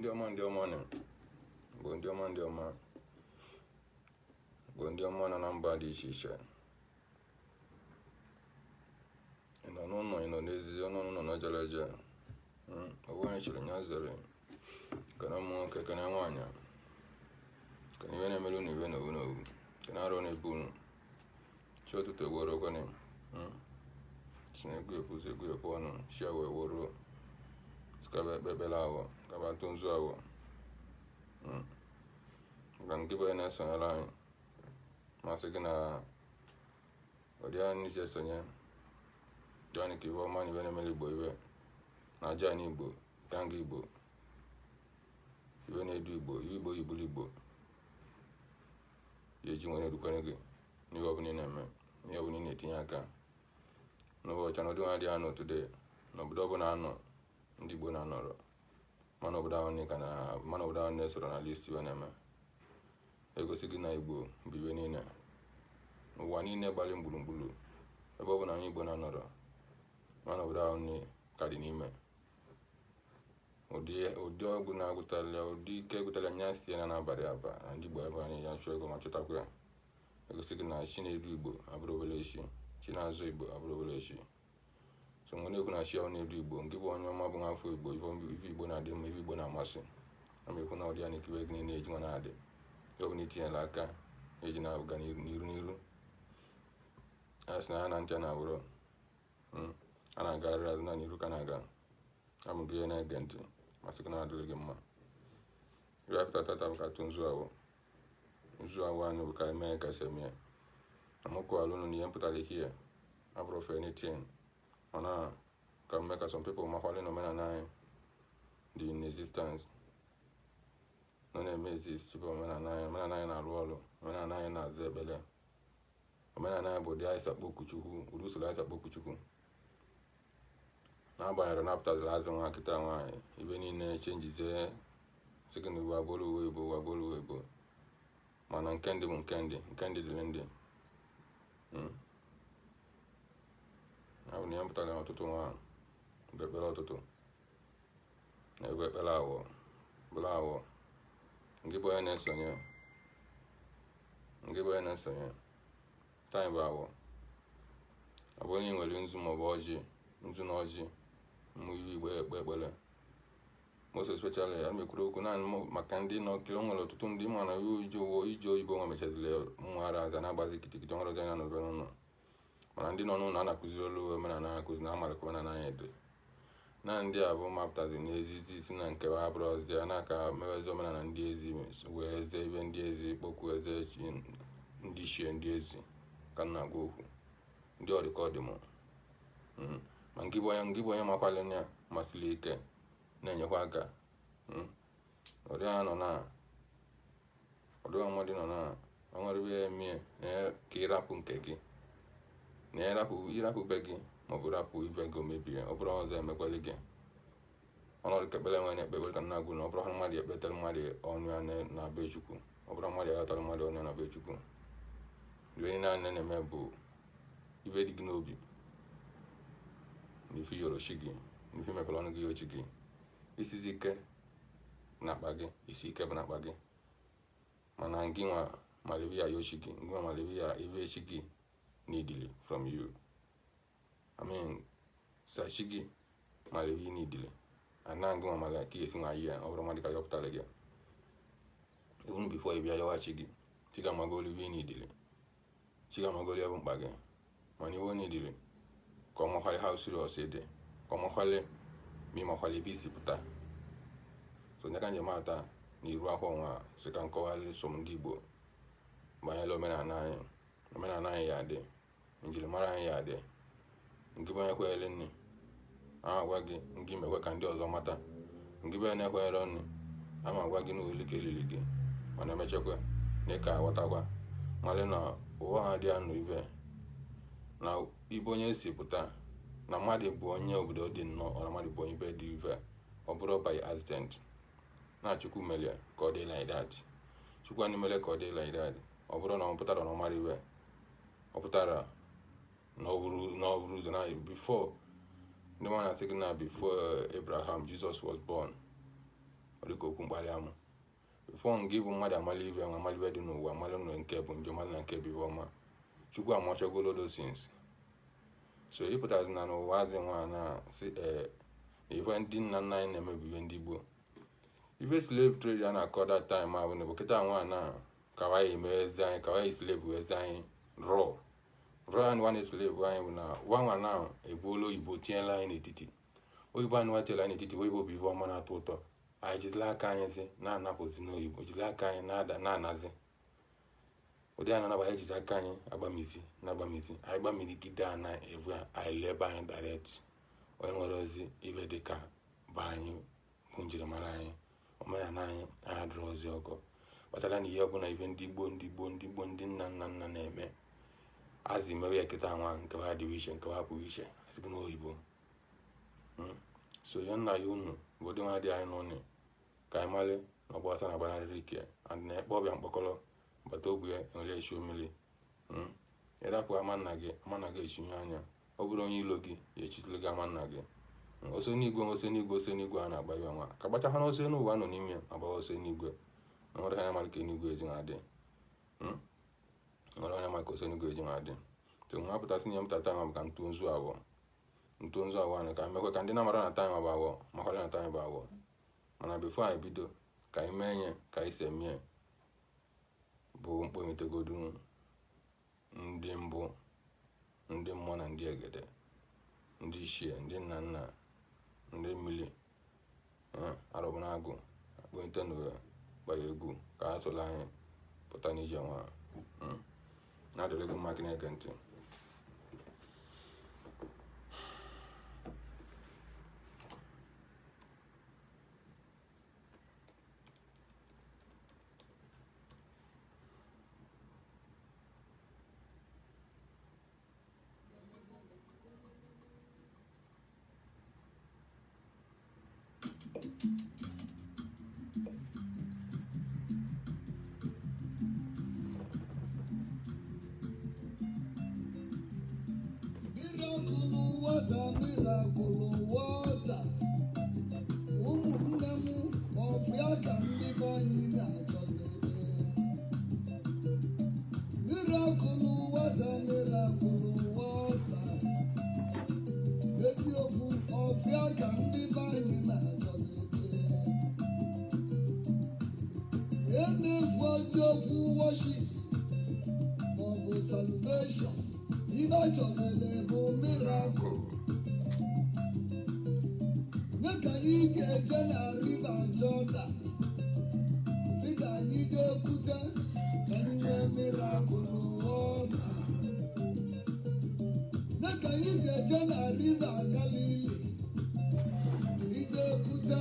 ndị ọma bụ ndị ọma nọ na mba dị iche iche. Ị nọ n'ụlọ, ị nọ n'ezi, ọnụ nọ n'ejere eje. Onye chịrị nya zere kene ụmụ nwoke, kene nwaanyị, kene iwe na-emere unu iwe n'owu n'owu, kene arụ na-ebu unu chi ụtụtụ ewere okwene si na egwu ebuzi egwu ebu ọnụ chi wee woro skaba ekpekpere awọ kaba atụ nzu awọ. Maka nke bụ onye na-esonyere anyị, masị gị na ọdị anyị n'isi esonye dị anyị ka iwe ọma na iwe na-emere Igbo iwe na aja anyị Igbo ganga Igbo iwe na-edu Igbo iwe Igbo yiburu Igbo ya eji nwere edukwere gị n'ihe ọbụla ị na-eme, n'ihe ọbụla ị na-etinye aka n'ụbọchị anọdụ nwa dị anọ today n'obodo ọbụla anọ ndị Igbo na-anọrọ, mana obodo ahụ na-esoro na list iwe na-eme egosi gị na Igbo bụ iwe niile n'ụwa niile gbara gburugburu ebe ọ bụ na anyị Igbo na-anọrọ, mana obodo ahụ ka dị n'ime ụdị ọgwụ na-agụtala ụdị ike egụtala nya si ya n'abalị aba na ndị Igbo ebe anyị ya chụọ ego ma chụtakwa ya. Egosi gị na chi na-edu Igbo abụrụ obere echi, chi na-azụ Igbo abụrụ obere echi. So mgbe na-ekwu na chi ahụ na-edu Igbo, nke bụ onye ọma bụ nwafọ Igbo, ife Igbo na-adị mma, ife Igbo na-amasị, na m ekwu na ọdị ya na ikiwe gị na-eji nwa na-adị ọ bụ na itinyela aka eji na-aga n'iru. A sị na ya na ncha na-abụrụ a na-agarịrị azụ na n'iru ka na-aga. Amụghị ihe na-ege ntị masị gị na-adịrị gị mma. Ihe apụta tata bụ ka atụ nzu awụ anyị bụ ka eme ka esi eme amụkụ alụnụ na ihe mpụtara ihe abụrụ for anything, mana ka mme ka some people makwale na omenala anyị dị in existence nọ na-eme exist chịbụ omenala anyị na-arụ ọrụ, omenala anyị na-aza ekpele, omenala anyị bụ ụdị anyị sakpo okwuchukwu, ụdị usoro anyị sakpo okwuchukwu. N'agbanyeghị na-apụtazila azụ nwa nkịta nwaanyị ibe niile chenjizie sị gị na uwe agbụrụ uwe Igbo mana nke ndị bụ nke ndị dịrị ndị ya bụ na ihe mpụtara ọtụtụ nwa bụ ekpere ọtụtụ na ebe ekpere bụrụ awọ. Nke bụ onye na-esonye taịm bụ awọ abụ onye nwere nzu maọbụ nzu na ọjị mmụ iwu Igbo ekpe ekpere most especially ya mekwuru okwu naanị maka ndị nọ kiri. O nwere ọtụtụ ndị ma na ije oyibo nwa mechaziri ụmụara aza na-agbazi kitikiti ọhụrụ ọzọ anya n'obere ụlọ, mana ndị nọ n'ụlọ a na-akụziri olu omenala akụzi na amalika omenala anyị dị na ndị a bụ mapụtazi n'ezizi si na nke ha bụrụ ọzọ ya na-aka mewezi omenala ndị ezi wee eze ibe ndị ezi kpokwu eze ndị ichie ndị ezi ka m na-agwa okwu ndị ọdịka ọdịmụ ma ngị bụ onye makwale ya masịrị ike na-enyekwa aka. Ọdị ọmọdụ nọ na onwere ihe eme ka ịrapụ nke gị na ịrapụ be gị maọbụ rapụ ibe gị omebie ọ bụrụ ọzọ emekwele gị. Ọnọdụ ka ekpere nwere ekpekpere ka nna agụ na ọ bụrụ mmadụ ekpetere mmadụ ọnụ ya na be Chukwu, ọ bụrụ mmadụ aghọtara mmadụ ọnụ ya na be Chukwu. Ibe niile a na-eme bụ ibe dị gị n'obi n'ife yorochi gị, n'ife mepere ọnụ gị yochi gị, isizi ike na-akpa gị, isi ike bụ na-akpa gị, mana ngị nwa malebi ya yochi gị, ngị nwa malebi ya ibe echi gị n'idili from you. Sachi gị malebi n'idili ana ngị nwa male ka esi nwa ya ọ bụrụ mmadụ ka yọpụtara gị even before ịbịa yọghachi gị chiga magolu ibe n'idili, chiga magolu ya bụ mkpa gị, mana iwe n'idili ka ọ makwale how serious dị, ka ọ makwale ma ị makwale ebe isi pụta. So nye ka njem ata n'iru akwa nwa sị ka nkọwalị som ndị Igbo banyere omenala anyị ya dị, njirimara anyị ya dị. Nke bụ onye kwenyere nri ama agwa gị nke mekwe ka ndị ọzọ mata, nke bụ onye na-ekwenyere nri ama agwa gị na oli ka elili gị, mana emechekwa na ịka aghọtakwa malị na ụwa ha dị anụ ibe na ibe onye si pụta na mmadụ bụ onye obodo dị nnọọ na mmadụ bụ onye ibe dị ibe ọ bụrụ by accident na Chukwu mere ka ọ dị like that. Chukwu anyị mere ka ọ dị like that. Ọ bụrụ na ọ pụtara na ọ mara ibe ọ pụtara na ọ bụrụ ụzọ na before ndị nwa na-asị gị na before Abraham Jesus was born. ọ dị ka okwu mkpali amụ before gị bụ mmadụ amali ibe nwa amali ibe dị n'ụwa amali nọ nke bụ njọ mmadụ na nke bụ ibe ọma Chukwu amachagolo those things so ịpụtazi na n'ụwa azị nwa na si ife ndị nna nna anyị na-emebi ibe ndị Igbo ife slave trade a na-akọ that time ahụ na bụ kịta nwa na kawaii emezi anyị kawaii slave wezi anyị raw and one slave anyị bụ na nwa na egbuola oyibo tinyela anyị n'etiti oyibo anyị nwetela anyị n'etiti oyibo bụ ife ọma na-atọ ụtọ anyị jizila aka anyị zi na-anapụzi n'oyibo jizila aka anyị na-anazi ụdị a na-anaba anyị jizi aka anyị agbamizi anyị gbamirigide ana evu anyị leba anyị direct onye nwere ozi ibe dịka bụ anyị bụ njirimara anyị omenala anyị adịrị ozi ọgọ kpatara na ihe ọbụla ibe ndị Igbo ndị nna na-eme azị mewe ya kịta nwa nke ha dịrị iche nke ha pụrụ iche site n'oyibo so ya nna ya unu bụ ụdị nwa dị anyị n'ụlọ ka anyị mali na ọgbasa na agbanarịrị ike and na ekpe ọbịa mkpọkọrọ bata ogbe ya enwere echi mmiri ịdapụ ama nna gị echinye anya ọ bụrụ onye ilo gị ya echitili gị ama nna gị ose n'igwe a na-agba ibe nwa ka gbachakwa na ose n'ụwa nọ n'ime agbawa ose n'igwe na nwere anya malike n'igwe eji na-adị so nwa pụtasị nye mpụta taịm bụ ka ntu nzu awọ anyị ka mekwe ka ndị na-amara na taịm bụ awọ makwara na taịm bụ awọ mana bifo anyị bido ka anyị mee nye ka anyị si emie bụ mkponyitegodu ndị mbụ ndị mmụọ na ndị egede ndị ichie ndị nna nna ndị mmiri arụbụna agụ akponyite n'ụwa gbanye egwu ka ha sola anyị pụta n'ije nwa na-adịrị gị mma na-ege ntị Miracle water, ụmụnne m ọ bụ ya ka ndị be anyị na-achọdebe. Miracle water, eziokwu ọ bụ ya ka ndị be anyị na-achọdebe. E na-ekwu eziokwu worship ma ọ bụ salvation, ibe achọdebe bụ miracle. Anyị ga-eje na river Jordan si ka anyị ga-ekwute ka anyị nwee miracle water. Ka anyị ga-eje na river Galilee ije ekwute ka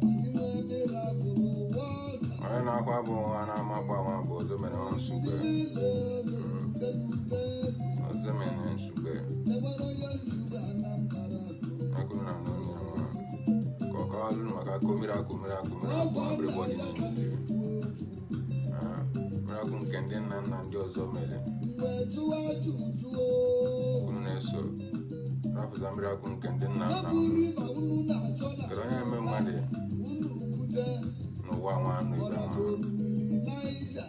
anyị nwee miracle water. onye na-akwa bụ nwa na-amakwa nwa bụ ozomene nsugbe miracle nke ndị nna nna ndị ọzọ mere unu na-eso rapụta miracle nke ndị nna nna kedu onye eme mmadụ n'ụwa nwa anụ ibe nwa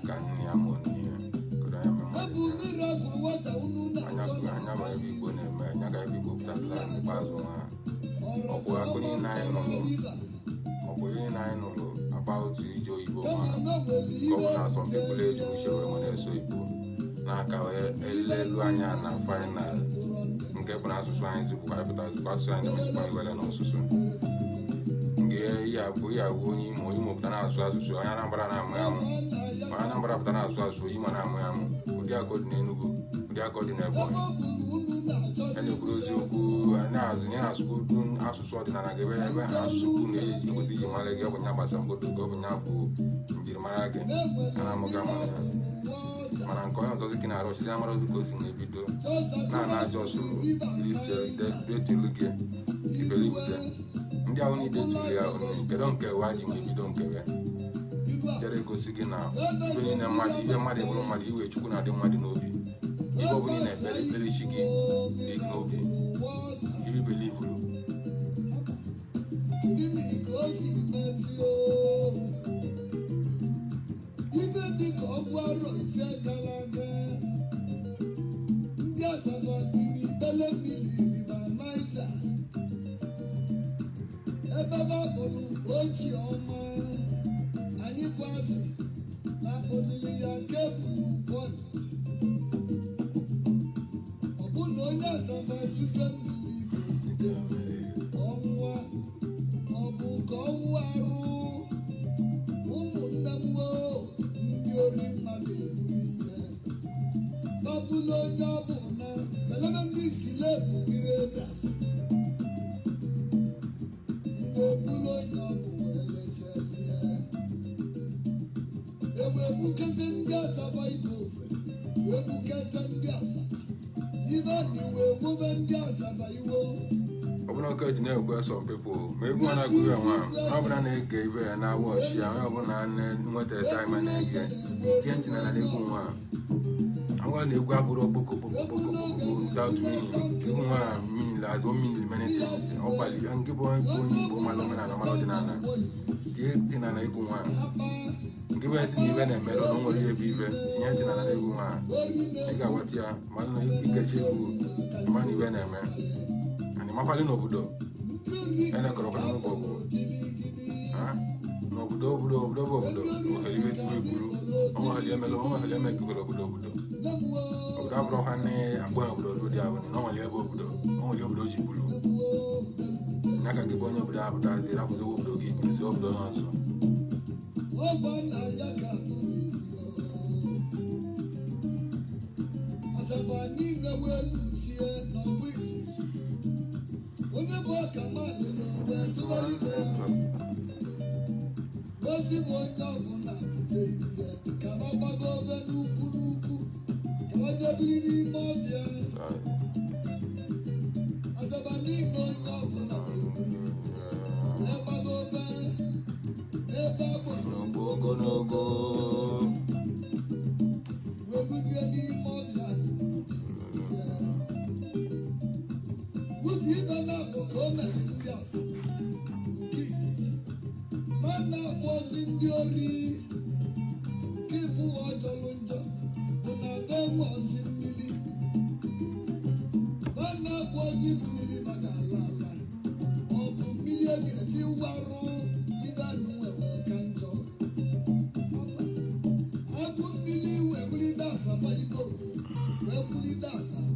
ka nne ya mụọ n'ihe kedu onye eme mmadụ anya bụ ebe Igbo na-eme anya ka ebe Igbo pụtatụla n'ikpeazụ nwa ọ bụ akụ niile anyị nụrụ akpa otu ije oyibo ma gọvanọ asọmpi pụrụ eji uche wee nwere eso Igbo n'aka elelu anya na fainal nke bụ na asụsụ anyị zipụkwa ịpụtazikwa asụsụ anyị na-emechikwa iwere n'ọsụsụ nke ya bụ onye Imo pụta na-asụ asụsụ onye Anambra na-amụ ya mụ onye Anambra pụta na-asụ asụsụ Imo na-amụ ya mụ ụdị akọ dị n'Enugu ụdị akọ dị n'Ebonyi a na-ekwuru oziokwu nye na-asụkwu asụsụ ọdịnala gị ebe ha asụsụ na-eji egosi iji mara gị ọ bụ nya gbasa mgbodo gị ọ bụ nya bụ njirimara gị a na-amụga ma ya mana nke onye ọzọzi gị na-arụ ọchịchị amara ozi ka o si na-ebido na-ana aja ọsụrụ etulu gị iberibe ndị ahụ niile tiri ya kedu nke wa ji wee bido nkewe jere gosi gị na ibe niile mmadụ ibe mmadụ bụrụ mmadụ iwe Chukwu na-adị mmadụ n'obi ibe ọ bụla ị na-ekpere ekpere chi gị dị n'obi ibe belivuru Asaba bini bele mili riba naija. Ebe babolu ochi ọma. Anyị kwazi na bodili ya kebulu point. Ọ bụ na onye Asaba tuze mmiri ga-ebute mmiri. Ọnwa ọ bụ ka ọwụ arụ. Ụmụnne m ndị ori mmadụ eburu ihe. Babụlụ onye ọ bụ na belebe ndị isi na-ebugiri edas. Mgbe ebulu onye ọ bụ welecheli ya. Ewe ebukete ndị Asaba ibe okwe. Wee bukete ndị Asaba. Ibe anyị wee wube ndị Asaba iwo. Ọbụna ọka ji na-ekwe some people ma egwu a na-agụghị nwa ọbụla na-ege ibe ya na wọchị ya ọbụla nwetara taịm a na-ege tie ntị na egwu nwa agwa na egwu abụrụ okpokokpokokpokokpoko without meaning egwu nwa meaning as one meaning many things ọgbalị ya nke bụ onye Igbo mara omenala mara ọdịnala tie ntị na egwu nwa nke bụ esi na ibe na-emere ọrụ nwere ihe bụ ibe tinye ntị na egwu nwa ị ga-agwata ya mana na ikechi egwu ma na ibe na-eme mafali n'obodo ene kọrọkọrọ n'ụbọgwụ n'obodo bụ obodo oheliwe tiwe buru ọnwahali emekegoro obodo abụrụ ha nne akpọ obodo olu dị ahụ na ọnwali ebe obodo ji buru ya ka gị bụ onye obodo apụtazi rapụzi obodo gị isi obodo onye ọzọ onye bụ ọka mmadụ n'onwe tụgharịba elu ozi bụ onye ọbụla pụta ihe ka ma gbago obe n'ukwu ka ma jebiri n'ime ọbịa Asaba n'ime onye ọbụla wee gbago obe ebe agbụrụ ogologo wee guzie n'ime ọbịa ibe na-abụ ka o mere ndị Asaba nke izizi ma na-abụ ozi ndị ori nke ịbụ ọjọlụ njọ bụ na be nwe ozi mmiri ma na-abụ ozi mmiri maka ala ọ bụ mmiri a ga-eji warụ ibe anụ wee ka njọ agụ mmiri wee bulite Asaba ibe wee bulite Asaba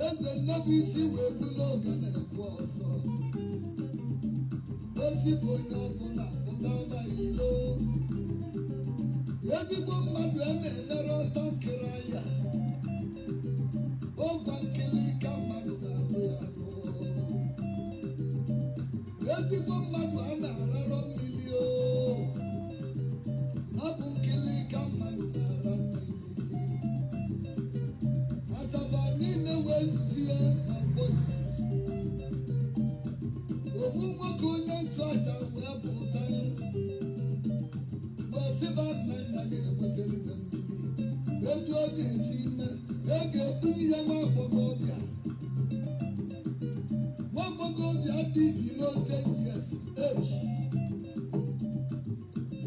eze nnebụ isi wee bulu oge na-ekwu ọzọ ezigbo onye ọbụla pụtaba ilo ezigbo mmadụ a na-emere ọtọ nkiri ya ọgwa nkili ka mmadụ na-arụ ya ezigbo mmadụ a na-ararọ mmiri ọ bụ nkili ka mmadụ na-ara mmiri Asaba niile wee zuzie na mgbe ofu nwoke onye nchụaja wee pụta wee sịba nna nna ga-enwetara ibe mmiri etu ọ ga-esi ime ga-eburu ya nwa agbọghọbịa dị below 10 years age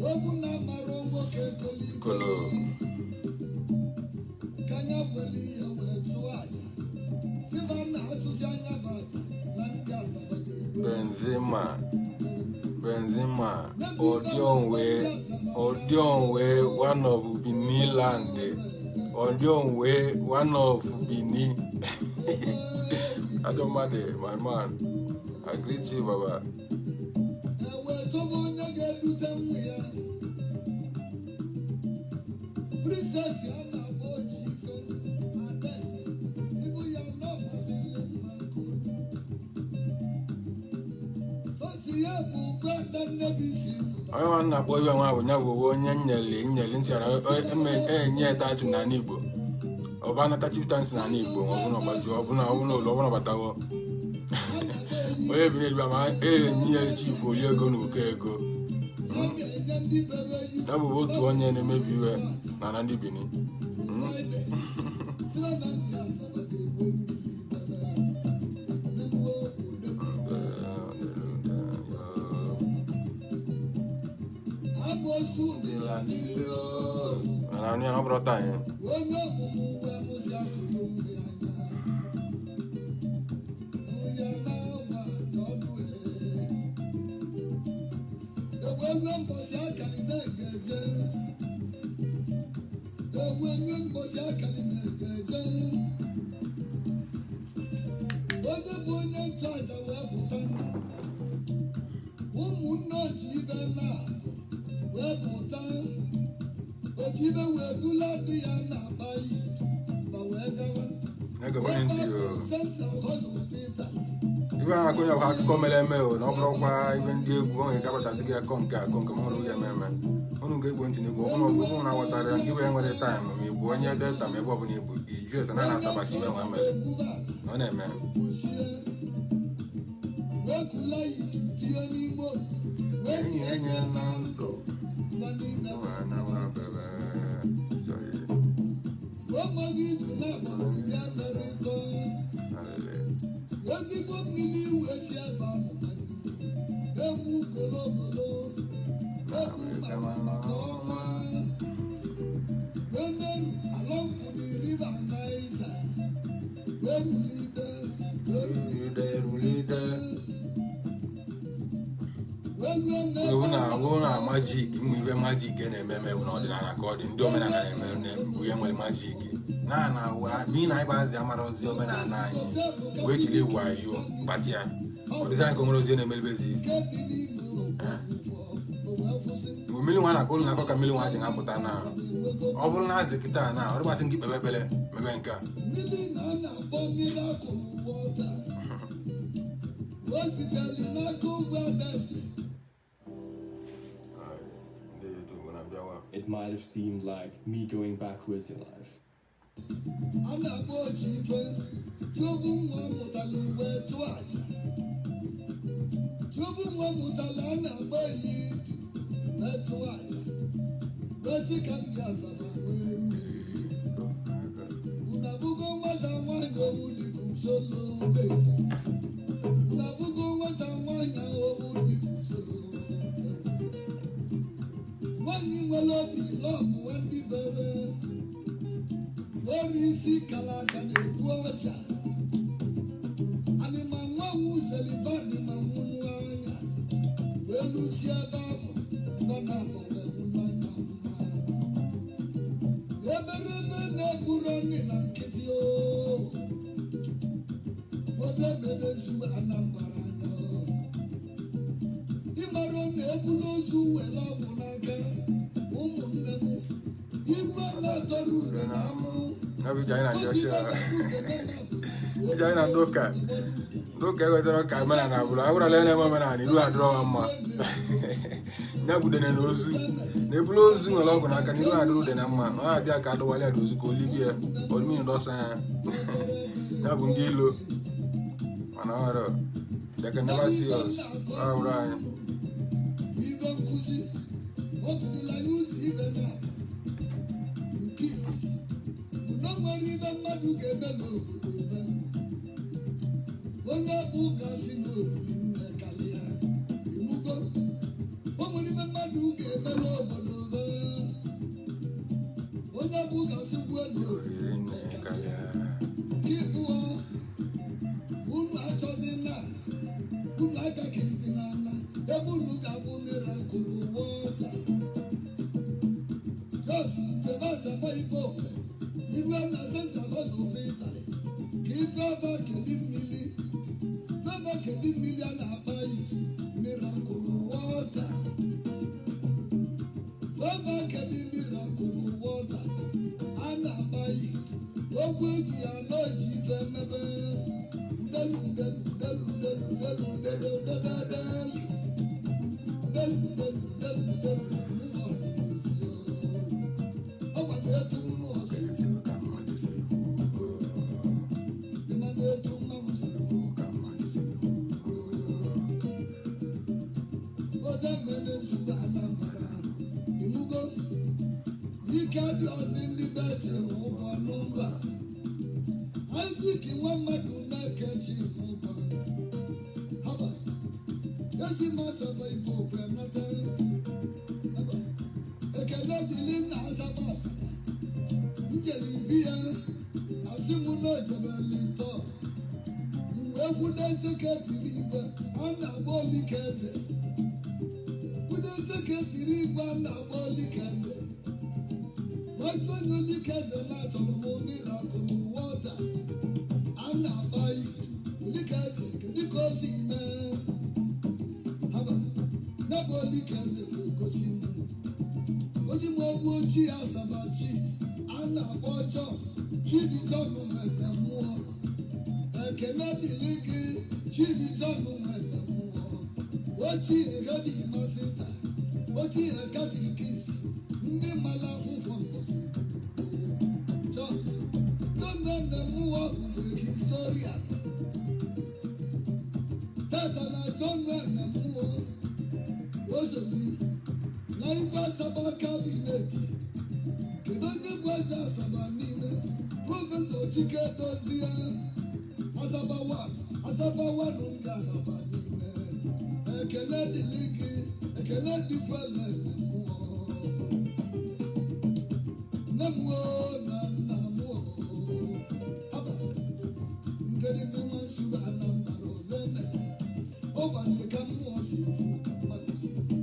okwu na-amara nwoke kolikolo kanya gweli ya wee tụọ aja siba na-atụzi anya bata na ndị Asaba Benzema Odionwe one of Benin land Odionwe one of Benin I don't matter, my man. I greet you, Baba. I want to boy when I will nyeli nsị enye tatu na n'Igbo. Ọbana chieftains na n'Igbo ọbụna ọgbaju ọbụna ụlọ ọbụna batawo. Onye bi n'elu ama enye chief oli ego na uke ego. Ya bụ otu onye na-emebi iwe na ndị Benin. Even I go have to come and mail, no problem. Even give one capital to get come, on get one to go on our water and give them the time. We go near that time, a woman, you just an answer back in one man. No, man. Magic, we magic and a meme not according to we are magic. Now, being I was the Amaros, the Omen and I, which live why you, but yeah, what is I come to the Melbasis? We million one, I call a million watching up with now. All night the guitar now, or wasn't keep a bebele, Memenka. It might have seemed like me going backwards in life. Look at the camera and I would have learned a woman and you are drawing my Nabudan and Ozu. They blow Zoom along when I can do the number. Ah, dear Cadwalla, those who live here, or me and Dawson. Nabundilo. Another. They can never see us. All right. Eze ka ebiri igwe a na-agba olikeze. Nwata onye olikeze na-achọrọ m mmiri ọkụ n'ụwa ọta. A na-agba itu olikeze kedu ka o si mee? Haba, ya bụ olikeze ga-egosi m. Oji m ogwu ojii asabachi a na-agba ọjọ Chidi Jọnụ nweta mmụọ. Ekene dịrị gị Chidi Jọnụ nweta mmụọ. Ochie Hedi Masịta, ochie Katikisi, ndị mara akwụkwọ mposi John, nne mmụọ bụ historia. Tata na John nne mmụọ osozi na igwe Asaba kabineti. Kedu onye bụ eze Asaba niile? Prọfesọ Chike Dozie, Asaba One ndị Asaba niile. Ekele dịrị gị, ekele dịkwala mmụọ. Nne mmụọ na nna mmụọ. Aba, nkedizi nwa nsụba Anambra Ozene. Ọ gwara ka mmụọ si ekwu ka mmadụ si ekwu.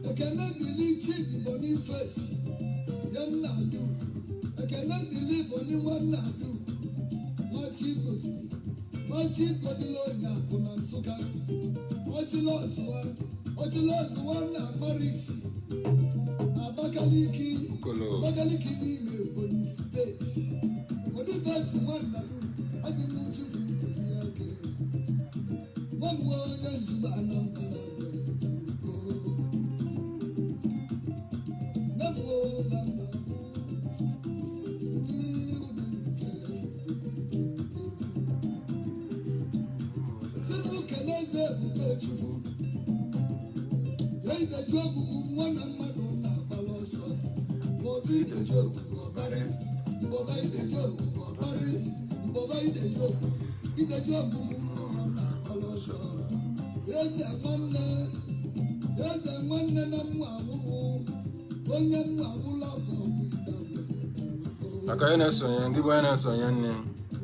Ekele dịrị Chidi Boniface, ya nna Adu. Ekele dịrị Boni nwanna Adu. Machi gozili onye akwụ na Nsụka. Ọchịlọzụwa na Marisi na Abakaliki n'ime Ebonyi steeti. Odugasi nwanna m adị m Chukwu ngozi ya ke. Nwa m onye nzube Anambra aka anyị na-esonye ndị bụ anyị na-esonye nne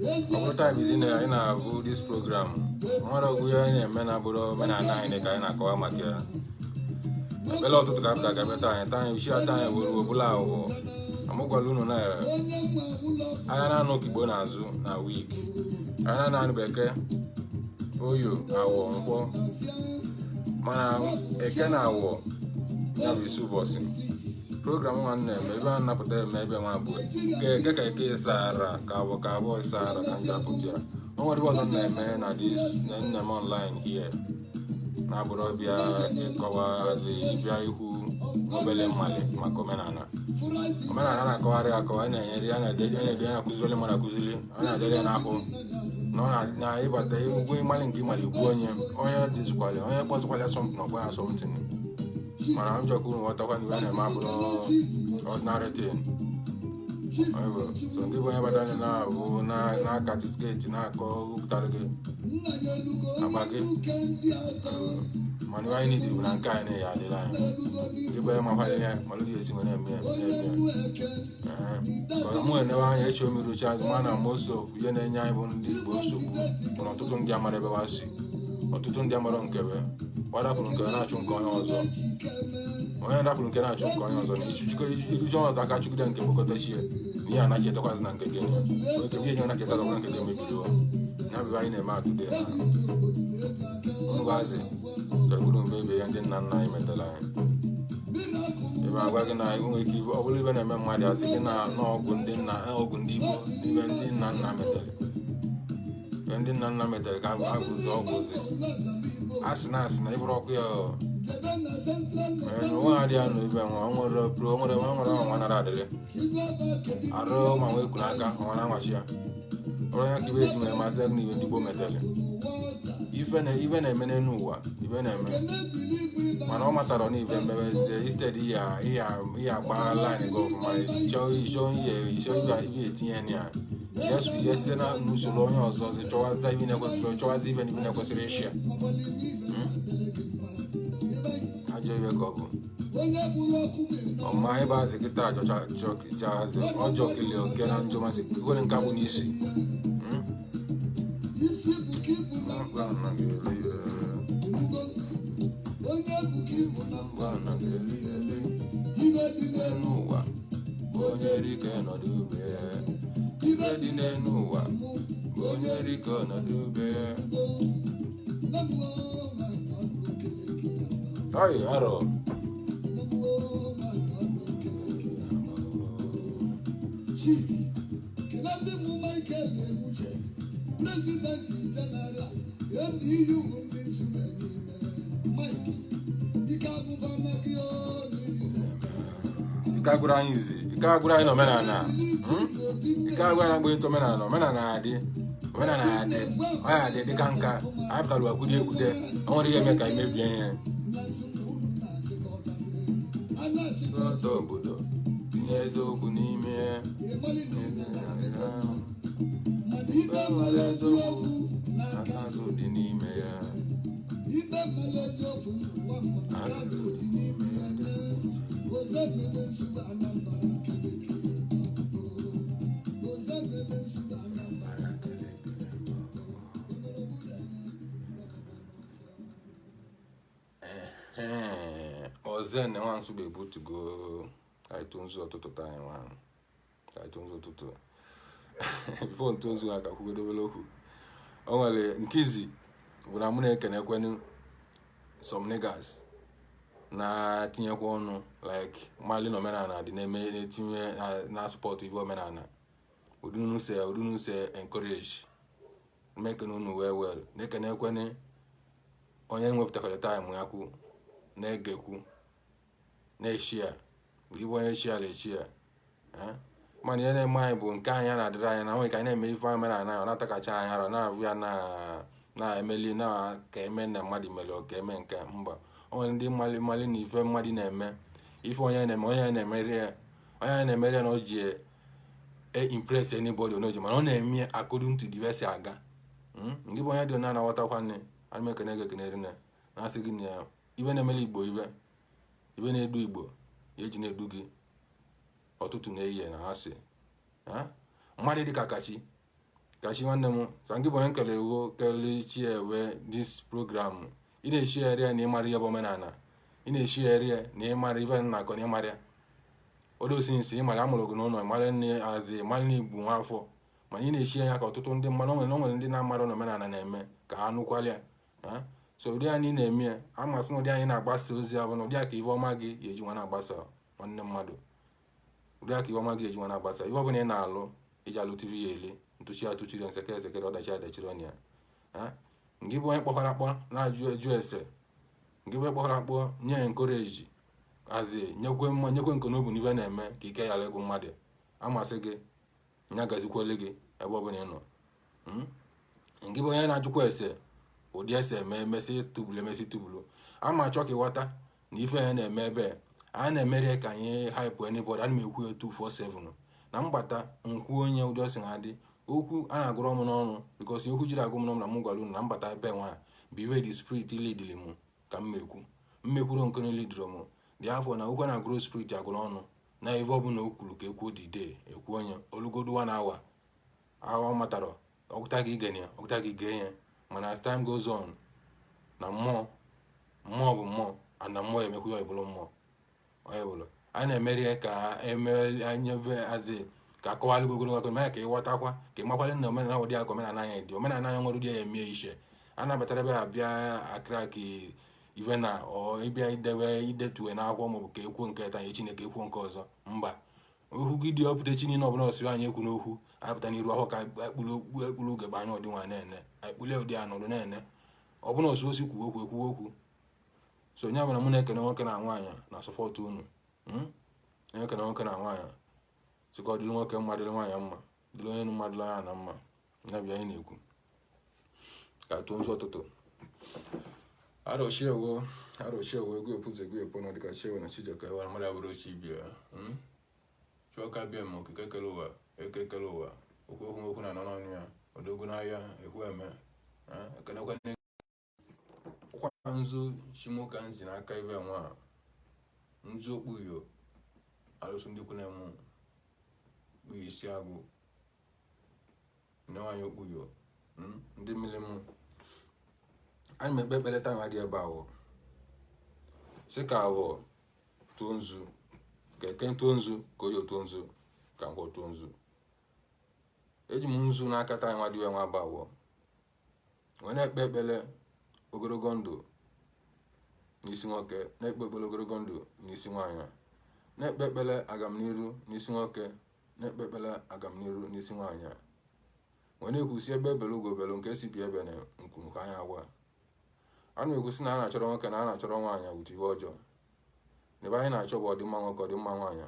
ọ bụrụ taa bizi na anyị na-abụ dis program nwere ọgwụ ihe anyị na-eme na abụrụ omenala anyị ka anyị na-akọwa maka ya ebele ọtụtụ ka apụta gabeta anyị taa anyị isi ata anyị were ọbụla ahụhụ amụgwala unu na anya na-anụ Igbo n'azụ na wik anya na-anụ Bekee Oyo Awọ Nkwọ mana Eke na Awọ ya bụ isi ụbọchị program nwanne eme ebe a napụta eme ebe nwa bụ Eke ka Eke Sahara ka Awọ Sahara ka ndị apụtara o nwere ọzọ na-eme na nne m online here na-abụrụ ọbịa ịkọwazi ịbịa ihu obele mmali maka omenala na-akọgharị akọwa na-enyere ya na-edeji na-akụziri mmadụ akụziri ọ na-adịrị ya n'ahụ na ịbata ugwu ịmalị nke ịmali igwu onye dịzikwali onye kpọzikwali asọmpi na ọgba asọmpi mana m jọkwa unu ghọtakwa na iwe na-eme abụrụ ọdịnarị tin ndị bụ onye batara na-abụ na-aka tiketi na-akọ ụpụtara gị agba gị mana iwe anyị nidi bụ na nke anyị na-eyi adịla anyị ịbụ ya makwali ya malụ gị esi nwere eme mụ enewe anya echi omiri uche azụ mana most of ihe na-enye anyị bụ ndị Igbo nsogbu bụ na ọtụtụ ndị amara ebe wa si ọtụtụ ndị amara nkebe wadapụrụ nke na-achụ nke onye ọzọ onye dapụrụ nke na-achụ nke onye ọzọ na ijuji ọnọdụ aka chụgide nke kpokọtachie na ihe anaghị etekwazi na nke gị oke ihe nye na-eketa na nke gị mebiriwo ya bụ anyị na-eme atụde na ngwazi gagburu mmebi ihe ndị nna nna anyị metara anyị ebe agwa gị na nwere ike ọ bụrụ ibe na-eme mmadụ asị gị na ọgwụ ndị Igbo ibe ndị nna nna metere ndị nna nna metere ka agụzi ọgwụ ozi asị na ịbụrụ ọkụ ya onwe ha dị ya na ibe nwa nwere ọnwa nara adịrị arụ ma nwee kwuru aka ọnwa na-anwachi ya ọrụ ya ka ibe eji nwere masị ego na ibe ndị Igbo metere ife na-eme n'elu ụwa ibe na-eme mana ọ matara n'ibe mmebezie isted ihe agba line gị ọfụma chọọ ihe etinye ya ya site na n'usoro onye ọzọ chọwazi ibe na-ekwesịrị ịshịa ajọ ibe ka ọ bụ ọma ebe azị kịta ajọchazi ọjọọ kelee oke na njọ masị kwere nke bụ n'isi n'elu ụwa bụ onye rike ọnọdụ ube ya. Ibe dị n'elu ụwa bụ onye rike ọnọdụ ube ya. Ọyị arọ ike agwụrụ anyị izi, ike agwụrụ anyị n'omenala, ike agwụrụ anyị agbaghị omenala. Omenala adị, omenala adị, ọ ya adị dịka nka anyị pụtara ụwa kwude ekwute, o nwere ihe eme ka anyị mebie ihe. Ọtọ obodo tinye eziokwu n'ime ya, nwere eziokwu aka azụ dị n'ime ya, azụ dị n'ime ya. Ozen na nwansu be able go iTunes ọtụtụ time nwan iTunes ọtụtụ before ntonzu aka kwugodobele okwu. O nwere nkizi bụ na mụ na-ekenekwenu some niggas na-tinyekwa ọnụ like mali na omenala dị na-eme na-etinye na support ibe omenala. Udunu se encourage make unu well na-ekenekwenu onye nwepụtakwara time ya kwu na-egekwu na-eshia gịbụ onye shia na-eshia mana ihe na-eme anyị bụ nke anyị na-adịrị anyị na nwere ka anyị na-eme ife omenala na-atakacha anyị ara na-abụ ya na-emeli na ka eme na mmadụ mere ọ ka eme nke mba. O nwere ndị mali na ife mmadụ na-eme ife onye na-emeri ya na o ji impress anybody onoji mana ọ na-eme according to the way si aga. Gị bụ onye dị na na-aghọtakwa nne ana ekene ga-ekenere na asị gị na ibe na-emeli Igbo ibe na-edu Igbo ya eji na-edu gị ọtụtụ na-eyi na asị mmadụ dị ka kachi nwanne m sa ngị bụ onye nkele ewo kele chi ewe this program. Ị na-eshi ere na ịmara ihe bụ omenala, ị na-eshi ere na ịmara ibe na-akọ na ịmara odosi nsi ịmara amụrụ gị n'ụlọ mara nne azị mara na Igbo nwa afọ mana ị na-eshi ya ka ọtụtụ ndị mmadụ nwere ndị na-amara na omenala na-eme ka ha nụkwalịa. So ụdị anyị na-eme ya amasị na ụdị anyị na-agbasa ozi abụ na ụdị aka ive ọma gị eji nwa na-agbasa nwanne mmadụ. Ụdị aka ive ọma gị eji nwa na-agbasa ive ọbụla ị na-alụ iji alụ TV ya ele ntụchi atụchiri nsekere ọdachi adachiri ọnya ya. Ngị bụ onye kpọkwara akpọ na-ajụ eju ese, ngị bụ onye kpọkwara akpọ nye encourage azị nyekwe nke n'obu n'ive na-eme ka ike ya legụ mmadụ amasị gị nya gazikwele gị ebe ọbụla ị nọ. Ngị bụ onye na-ajụkwa ese ụdị ese emesi tubulu ama achọ ka ịghọta na ife ya na-eme ebe a na-emeri ka anyị hype anybody. Ana m ekwu 247 na mgbata nkwu onye ụdị ọsị na-adị okwu a na-agụrụ m n'ọnụ because okwu jiri agụ m n'ọnụ na m gwara unu na mbata ebe nwa bụ iwe the spirit leadili m ka mmekwuru nke na lidoro m dị afọ na okwu na-agụrụ spirit agụ n'ọnụ na ive ọbụla o kwuru ka ekwu dide ekwu onye olugodu 1 hour awa matara ọgụta gị ige ya mana as time goes on na mmụọ bụ mmụọ na mmụọ emekwu ya ebulu mmụọ onye bụla a na-emeri ka anyebe azị ka akọwalụ gogoro gakọ mere ka ịghọtakwa ka ịmakwalị na omenala ụdị aka omenala anyị dị omenala anyị nwere ụdị ya eme ishe a na-abatara ebe abịa akra ka ive na ịbịa idetuwe na akwụkwọ maọbụ ka ekwu nke taa nye Chineke ekwu nke ọzọ mba. Okwu gị dị ọpụta chi niile ọbụla ọsịrị anyị ekwu n'okwu apụta n'iru ahụ ka ekpulu ugegbe anya ọdị nwa na-ene ekpule ụdị anọdụ na-ene ọbụna osu osi kwuo okwu. So onye ọbụla mụ na-ekene nwoke na nwaanyị na sọpọtụ unu ekene nwoke na nwaanyị sịka ọ dịrị nwoke mma dịrị nwaanyị mma dịrị onye mma dịrị anya na mma ya bịa anyị na-ekwu ka tụọ nzu ọtụtụ arọchiewo ego epuze ego epu na dịka chiewo na Chijioke ewe na mmadụ abụrụ ochi bịa chụọka bịa ma okike kele ụwa ekekele ụwa okwu na anọnọnụ ya odogo n'ahịa ekwu eme ekenekwa nzu chimoka nji n'aka ibe nwa nzu okpuyo alụsụ ndị kwune mụ kpu isi agụ nwaanyị okpuyo ndị mmiri mụ anyị m ekpe ekpere taa nwa dị ebe ahụ sị ka ahụ tụọ nzu keke ntụọ nzu ka oyi otuo nzu ka nkwa otuo nzu. Eji m nzu n'aka taa nwa diwe nwa ba awọ wee na-ekpe ekpele ogologo ndụ n'isi nwoke, na-ekpe ekpele ogologo ndụ n'isi nwaanyị, na-ekpe ekpele agamniru n'isi nwoke, na-ekpe ekpele agamniru n'isi nwaanyị, wee na-ekwusi ebe ebele ugo belu nke si bi ebe na nkwu ka anya agwa. A na-ekwusi na a na-achọrọ nwoke na a na-achọrọ nwaanyị wute iwe ọjọọ, n'ebe anyị na-achọ bụ ọdịmma nwoke ọdịmma nwaanyị.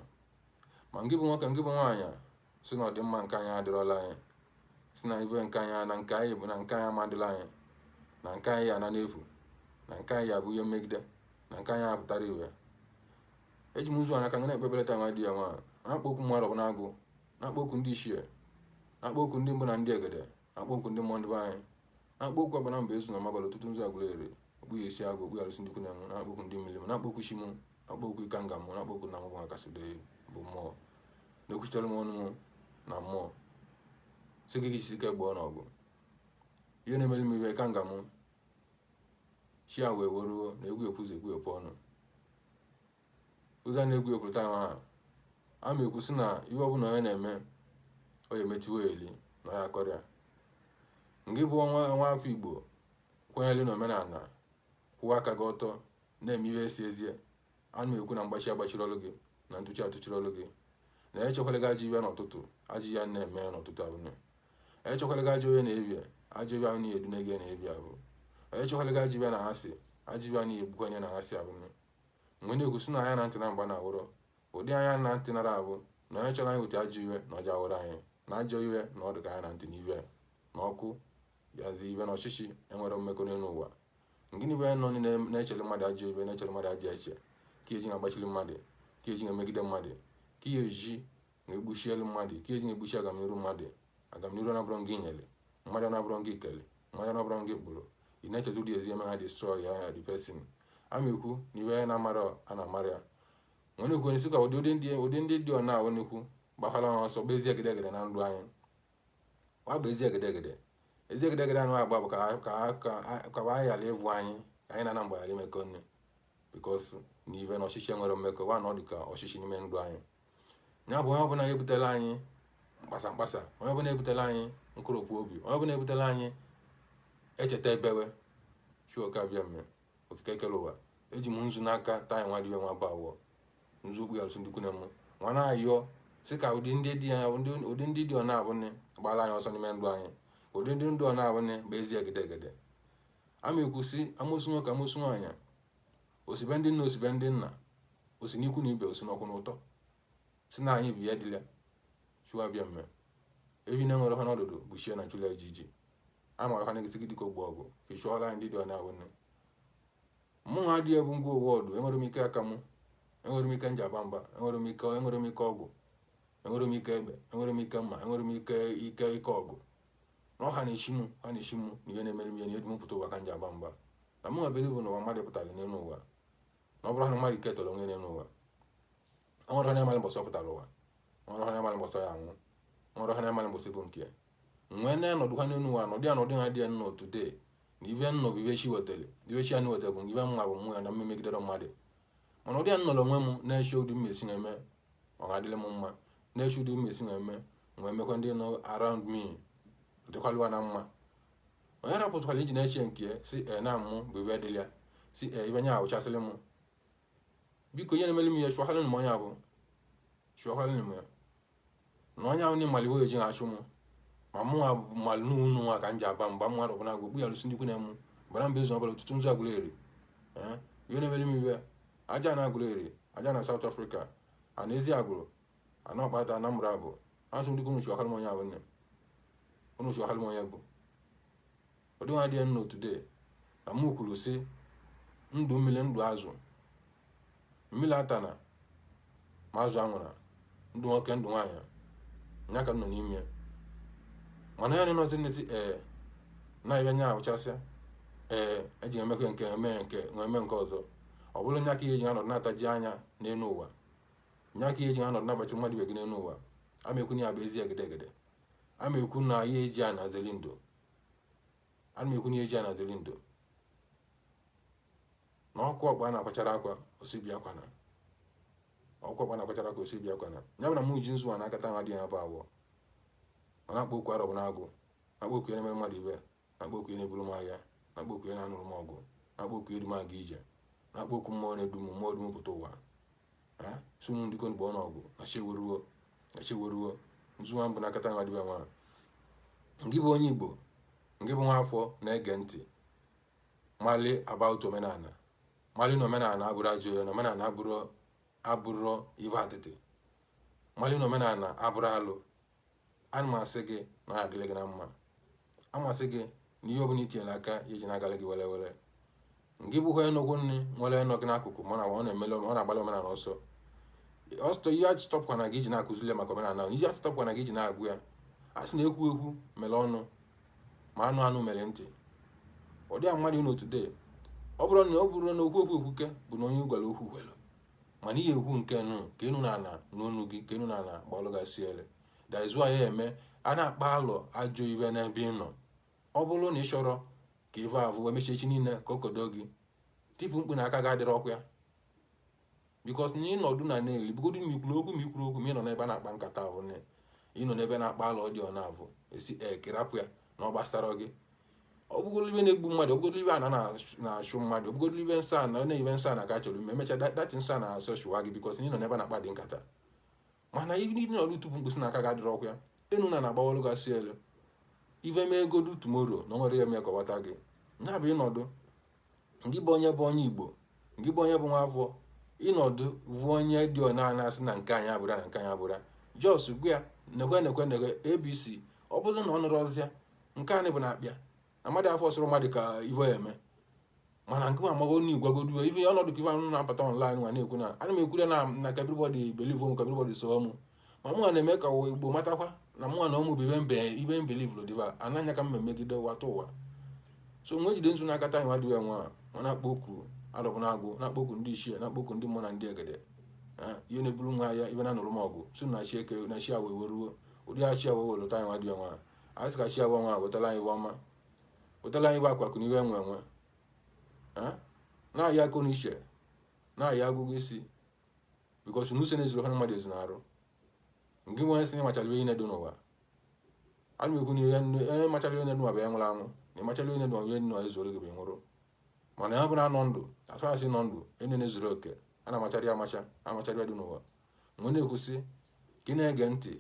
Ma ngị bụ nwoke ngị bụ nwaanyị si na ọdịmma nke anyị adịrọla anyị, si na ibe nke anyị na nke anyị bụ na nke anyị amadịla anyị, na nke anyị ya ana n'efu, na nke anyị abụ ihe mmegide, na nke anyị apụtara iwe. Eji m nzu anaka na-ekpe ekpere taa nwa di ya nwa, na-akpọkwu mmadụ ọbụla agụ, na-akpọkwu ndị ichie, na-akpọkwu ndị mbụ na ndị egede, na-akpọkwu ndị mmụọ ndị be anyị, na-akpọkwu ọbụla mba ezu na mabalị ụtụtụ nzu agụla ere okpu ya esi agụ okpu ya arụsị ndị kwụ na-enwe, na-akpọkwu ndị mmiri m, na-akpọkwu isi m, na-akpọkwu ike nga m, na-akpọkwu na mụbụ akasịde bụ mmụọ, na-ekwuchitere m ọnụ m na mmụọ si gị isi ike gbọọ n'ọgụ. Ihe na-emeli m iwe ka nga m chi a wee weruo na egwu ekwuzi egwu epụ ọnụ ụzọ na-egwu ekwurịta nwa a ma ekwusi na ihe ọbụla onye na-eme ọ ya emetụwo eli na ya akọrịa. Ngị bụ nwa afọ Igbo kwenyere na omenala, kwụwa aka gị ọtọ, na-eme ihe esi ezie, a na ekwu na mgbachi agbachiri ọlụ gị na ntụchi atụchiri ọlụ gị, na echekwala gị ajọ iwe n'ụtụtụ ajọ ya na-eme n'ụtụtụ abụne, echekwala gị ajọ onye na-ebia ajọ iwe ahụ na-edune gị na-ebia abụ, echekwala gị ajọ iwe na asị ajọ iwe ahụ na-egbukwa onye na asị abụne. Mgbe na-ekwusi na anya na ntị na mgba na awụrọ ụdị anya na ntị nara abụ na onye chọrọ anyị wute ajọ iwe na ọjọọ awụrụ anyị na ajọ iwe na ọ dị ka anya na ntị na iwe na ọkụ yazi iwe na ọchịchị enwere mmekọ n'elu ụwa. Gịnị bụ nọ na-echere mmadụ ajọ iwe na-echere mmadụ ajọ eche ka eji na-agbachiri mmadụ, ka eji na-emegide mmadụ, ka ihe eji na-egbuchielu mmadụ, ka eji na-egbuchi agamniru mmadụ, agamniru na-abụrọ ngị nyere mmadụ, na-abụrọ ngị kele mmadụ, na-abụrọ ngị kpụrụ ị na-echeta ụdị ezi eme ha destroy ya the person. A ma ekwu na iwe na amara a na-amara ya nwere ekwu n'isi ka ụdị ndị dị ọna awụ n'ekwu gbakwara ha ọsọ bụ ezi egedegede na ndụ anyị. Ọ bụ ezi egedegede anụ agba bụ ka anyị ghara ịvụ anyị na mgbe ghara imekọ nne bikos na ive na ọchịchị nwere mmekọ wa na ọ dị ka ọchịchị n'ime ndụ anyị. Ya bụ onye ọbụla ebutela anyị mkpasa, onye ọbụla ebutela anyị nkoropụ obi, onye ọbụla ebutela anyị echeta ebewe chuoka bịa mme okike kere ụwa. Eji m nzu n'aka taa nwa diwe nwa ba awọ nzu okpu ya alụsị ndị kwune m nwa na-ayọ si ka ụdị ndị dị ọna abụne gbara anyị ọsọ n'ime ndụ anyị, ụdị ndị ndụ ọna abụne bụ ezi egedegede. A ma ekwusi amosu nwoke amosu nwaanyị, osibe ndị nna osibe ndị nna, osi n'ikwu na ibe, osi n'ọkwụ na ụtọ, si na anyị bụ ya dịla chụwa bịa mme ebi na enwere ha n'ọdụdụ bụ chie na chụla ejiji. A mara ha na-egisi gị dịka ogbu ọgụ ka ịchụọla anyị ndị dị ọna abụne. Mụ nwa dị ebu ngwa ụwa ọdụ, enwere m ike aka mụ, enwere m ike njaba mba, enwere m ike ọgụ, enwere m ike egbe, enwere m ike mma, enwere m ike ọgụ na ọha na-eshi mụ na ihe na-emere m ihe na edu m pụta ụwa ka njaba mba. Na mụ nwa belivu na ụwa mmadụ pụtara n'elu ụwa, na ọ bụrụ na mmadụ ike tọrọ onwe n'elu ụwa, ọ nwere ha na-amalị mbọsị ọ pụtara ụwa, ọ nwere ha na-amalị mbọsị ya anwụ, ọ nwere ha na-amalị mbọsị bụ nke nwee na-anọdụ ha n'elu ụwa nọdụ ya nọdụ ha dị ya nnọọ today na ive nnọ bụ ive chi wetara ive chi ya na wetara bụ ive mma bụ mụ ya na mmegidere mmadụ. Mana ụdị ya nnọrọ onwe m na-eche ụdị mmesi na-eme ọ ga-adịrị m mma, na-eche ụdị mmesi na-eme nwee mekwa ndị nọ around me dịkwalụwa na mma. Onye rapụtụkwala iji na-eche nke si na mụ bụ ive dịrị ya si ibe nya awụchasịrị m biko ihe na-emeli m ihe chụọhalụ m onye abụ chụọhalụ m ya na onye ahụ n'ịmali we eji na-achụ m ma mụ malụ n'unu nwa ka m ji aba mgba mmadụ ọbụla agwụ okpu ya alụsị ndị kwune m bara mba ezu ọbụla ụtụtụ nzu agụla eri ihe na-emeli m iwe aja na agụla eri aja na South Africa a na ezi agụrụ a na ọkpata na mụrụ abụ asụ ndị kwunu chụọhalụ m onye abụ nne unu chụọhalụ m onye bụ ụdị nwa dị ya nnọ today na mụ kwuru si ndụ mmiri ndụ azụ mmiri atana ma azụ anwụra ndụ nwoke ndụ nwaanyị nya ka m nọ n'ime. Mana ya nọzi nnezi na ibe nya ahụchasịa eji emekwe nke eme nke ọzọ ọ bụrụ nya ka ihe eji anọdụ na-ataji anya n'elu ụwa, nya ka ihe eji anọdụ na-agbachiri mmadụ ibe gị n'elu ụwa. A ma ekwu na ya bụ ezi egedegede, a ma ekwu na ihe eji a na-azeli ndo, a ma ekwu na ihe eji a na-azeli ndo na ọkụ ọkpa a na-akwachara akwa osibia akwana ọkwakwa na kwachara ka osi bịa kwana ya bụ na mụ ji nzu a na-akata nwa dị ya bụ abụọ ọ na-akpọ okwu arọ bụ na-agụ na-akpọ okwu na-eme mmadụ ibe na-akpọ okwu na-eburu m agha na-akpọ okwu na-anụrụ m ọgụ na-akpọ okwu edu m aga ije na-akpọ okwu mmụọ na-edu m mmụọ dum pụta ụwa sunu ndịko mgbe ọ n'ọgụ na cheweruo nzu nwa mbụ na-akata nwa dịbe nwa ngị bụ onye Igbo ngị bụ nwa afọ na-ege ntị mali about omenala mali na omenala abụrụ ajọ ya na omenala abụrụ ibe atịtị mali na omenala abụrụ alụ ana m asị gị na ya adịla gị na mma amasị gị na ihe ọbụla itinyere aka ya eji na-agala gị were were ngị bụ onye n'ogwu nri nwere nọ gị n'akụkụ mana ọ na-agbalị omenala ọsọ ihe atụtọpụkwa na gị iji na-akụzili maka omenala ihe atụtọpụkwa na gị iji na-agụ ya a sị na ekwu mere ọnụ ma anụ mere ntị ọ dị mmadụ n'otu dee ọ bụrụ na okwu ekwuke bụ na onye gwara okwu gwelu mana ihe ekwu nke nụ ka enu na ana n'onu gị ka enu na ana gbalụgasị ele daizu ya eme a na-akpa alụ ajọ ibe n'ebe ị nọ ọ bụrụ na ị chọrọ ka ive avụ wee mechie echi niile ka okodo gị tipụ mkpu na aka ga-adịrị ọkụ ya bikos na ịnọdụ na na-eli bugodo ma ikwuru okwu ma ị nọ n'ebe a na-akpa nkata ahụ ịnọ n'ebe na-akpa alụ dị ọ na-avụ esi kerapụ ya na ọ gbasara gị ọ bụgodo ibe na-egbu mmadụ ọbụgodo ibe a na-achụ mmadụ ọbụgodo ibe nsọ na-eyibe nsọ na ka chọrọ ime emecha datị nsọ na-asọ chụwa gị bikos na ịnọ n'ebe na-akpa dị nkata mana ibe niile ọrụ tupu mkpụsị na aka ga-adịrị ọkụ ya enu na na-agbawọlụ gasị elu ive mee godu tumoro na nwere ya mee kọwata gị ya bụ ịnọdụ ngị bụ onye Igbo ngị bụ onye bụ nwa afọ ịnọdụ bụ onye dị ọna anasị na nke anyị abụra na nke anyị abụra jos gwa ya nekwe abc ọ bụrụ na ọ nụrụ ọzịa nke anyị bụ na-akpịa na mmadụ afọ sụrụ mmadụ ka ive ya eme mana nke ma amago na igwagodu ive ọnọdụ ka ive anụ na-apụta online nwa na-ekwu na ana m ekwure na ka everybody believe m ka everybody so mụ ma mụ na-eme ka Igbo matakwa na mụ na ụmụ bụ ibe mbelive diva ananya ka m megide wata ụwa so nwe jide nzu na-akata anyị nwadịwe nwa ọ na-akpọ okwu arọbụ na-agụ na-akpọ okwu ndị ichie na-akpọ okwu ndị mmụọ na ndị egede ihe na-eburu nwa ya ibe na-anụrụ m ọgụ so na chi eke na chi awa eweruo ụdị achi awa welụta anyị nwadịwe nwa a sị ka chi awa nwa wetala anyị iwe ọma wetala anyị iwe akwakụ na iwe enwe na-ahịa akụ na iche na-ahịa agụgụ isi bikos na use na-ezuru ha mmadụ ezi na-arụ nke nwe sị na ịmachara ihe na-edo n'ụwa a na m ekwu na ihe machara ihe na-edo n'ụwa bụ ya nwụrụ anwụ na ịmachara ihe na-edo ihe nọ ezuru gị bụ nwụrụ mana ya bụ na anọ ndụ asị nọ ndụ enye na-ezuru oke a na-amachara ya amachara ya dị n'ụwa mgbe na-ekwusị ka ị na-ege ntị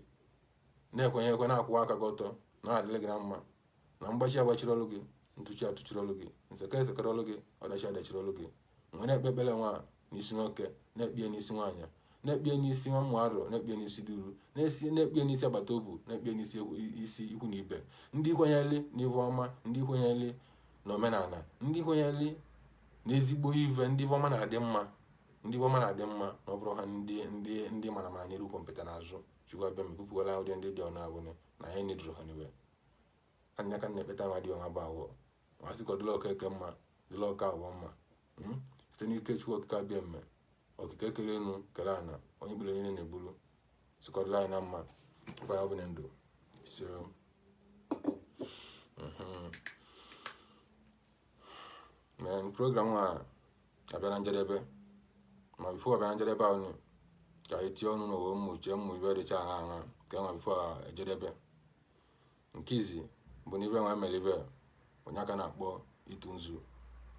na-ekwenye na-akwụwa aka gị ọtọ na-adịrị gị na mma na mgbachi agbachiri ọlụ gị ntụchi atụchiri ọlụ gị esekere ọlụ gị ọdachi adachiri ọlụ gị mgbe na-ekpe ekpere nwa n'isi nwoke na-ekpie n'isi nwaanyị na-ekpie n'isi nwa mmụ arọ na-ekpie n'isi duru na-ekpie n'isi agbata obu na-ekpie n'isi ikwu na ibe ndị kwenyeli n'ive ọma ndị kwenyeli na omenala ndị kwenyeli na ezigbo ive ndị ọma na-adị mma na ọ bụrụ ha ndị mara mara nyere kọmpụta n'azụ chukwu abịa mepụpụgala ụdị ndị dị ọnụ abụne na anyị nedụrụ ha n'iwe anya ka na-ekpeta nwa dị ọnwa bụ awọ masị ka ọdịla okeke mma dịla ọka awọ mma site n'ike chukwu okike abịa mme okike ekele enu kele ana onye gbere niile na-ebulu sikọdịla anyị na mma kwa ya ọbụla ndụ so program a abịara njedebe ma bifo abịara njedebe ahụ ka anyị tie ọnụ n'ụwa mmụ ibe dịcha aṅa ka enwa bifo ejedebe nke izi bụ na ibe nwa mere ibe onye aka na-akpọ itu nzu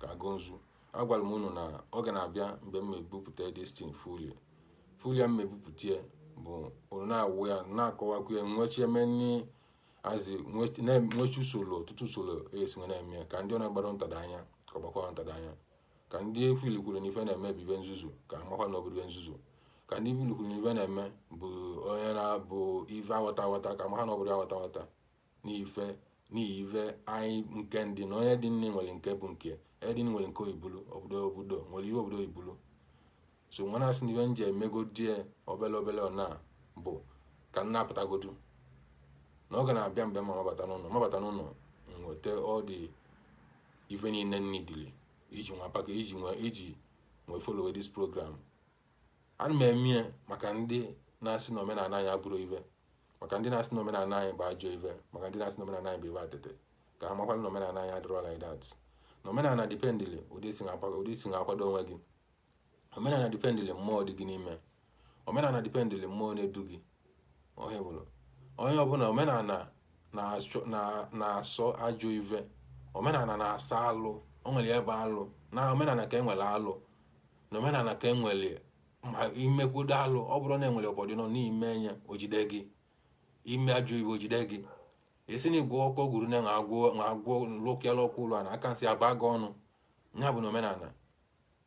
ka agụ nzu agwara m unu na oge na-abịa mgbe m ebupụta destin fuli ya m ebupụta bụ unu na-awụ ya na-akọwakwu ya nwechie menni azi nwechi usoro ọtụtụ usoro esi nwe na-eme ka ndị ọ na-agbara ntada anya ka ọgbakwa ntada anya ka ndị efili kwuru na ife na-eme bụ ibe nzuzu ka amakwa na obodo ibe nzuzu ka ndị efili kwuru na ife na-eme bụ onye na-abụ ife awata ka amakwa na obodo awata n'ihi ife anyị nke ndị na onye dị nne nwere nke bụ nke edin nwere nke obodo nwere ihe obodo ibulu so nwa na-asị na ife nje emegodie obele ọna bụ ka m na-apụtagodu na ọ ga na-abịa mgbe ma mabata n'ụlọ nweta ọ dị ife niile nidili iji nwe follow this program ana m eme maka ndị na-asị na omenala anyị abụrụ ife maka ndị na-asị na omenala anyị bụ ajọ ife maka ndị na-asị na omenala anyị bụ ife atịtị ka ha makwala na omenala anyị adịrọ like that na omenala dipendili ụdị si na-akwado onwe gị omenala dipendili mmụọ dị gị n'ime omenala dipendịrị mmụọ na-edu gị onye ọbụla omenala na-asọ ajọ ive, omenala na-asa alụ, o nwere ebe alụ na omenala ka enwere alụ na omenala ka enwere ma imekwodo alụ. Ọ bụrụ na enwere obodo nọ n'ime nye ojide gị ime ajọ ive ojide gị esi na igwe ọkụ gwuru na agwọ lụkịala ọkụ ụlọ na aka nsị aba gị ọnụ. Ya bụ na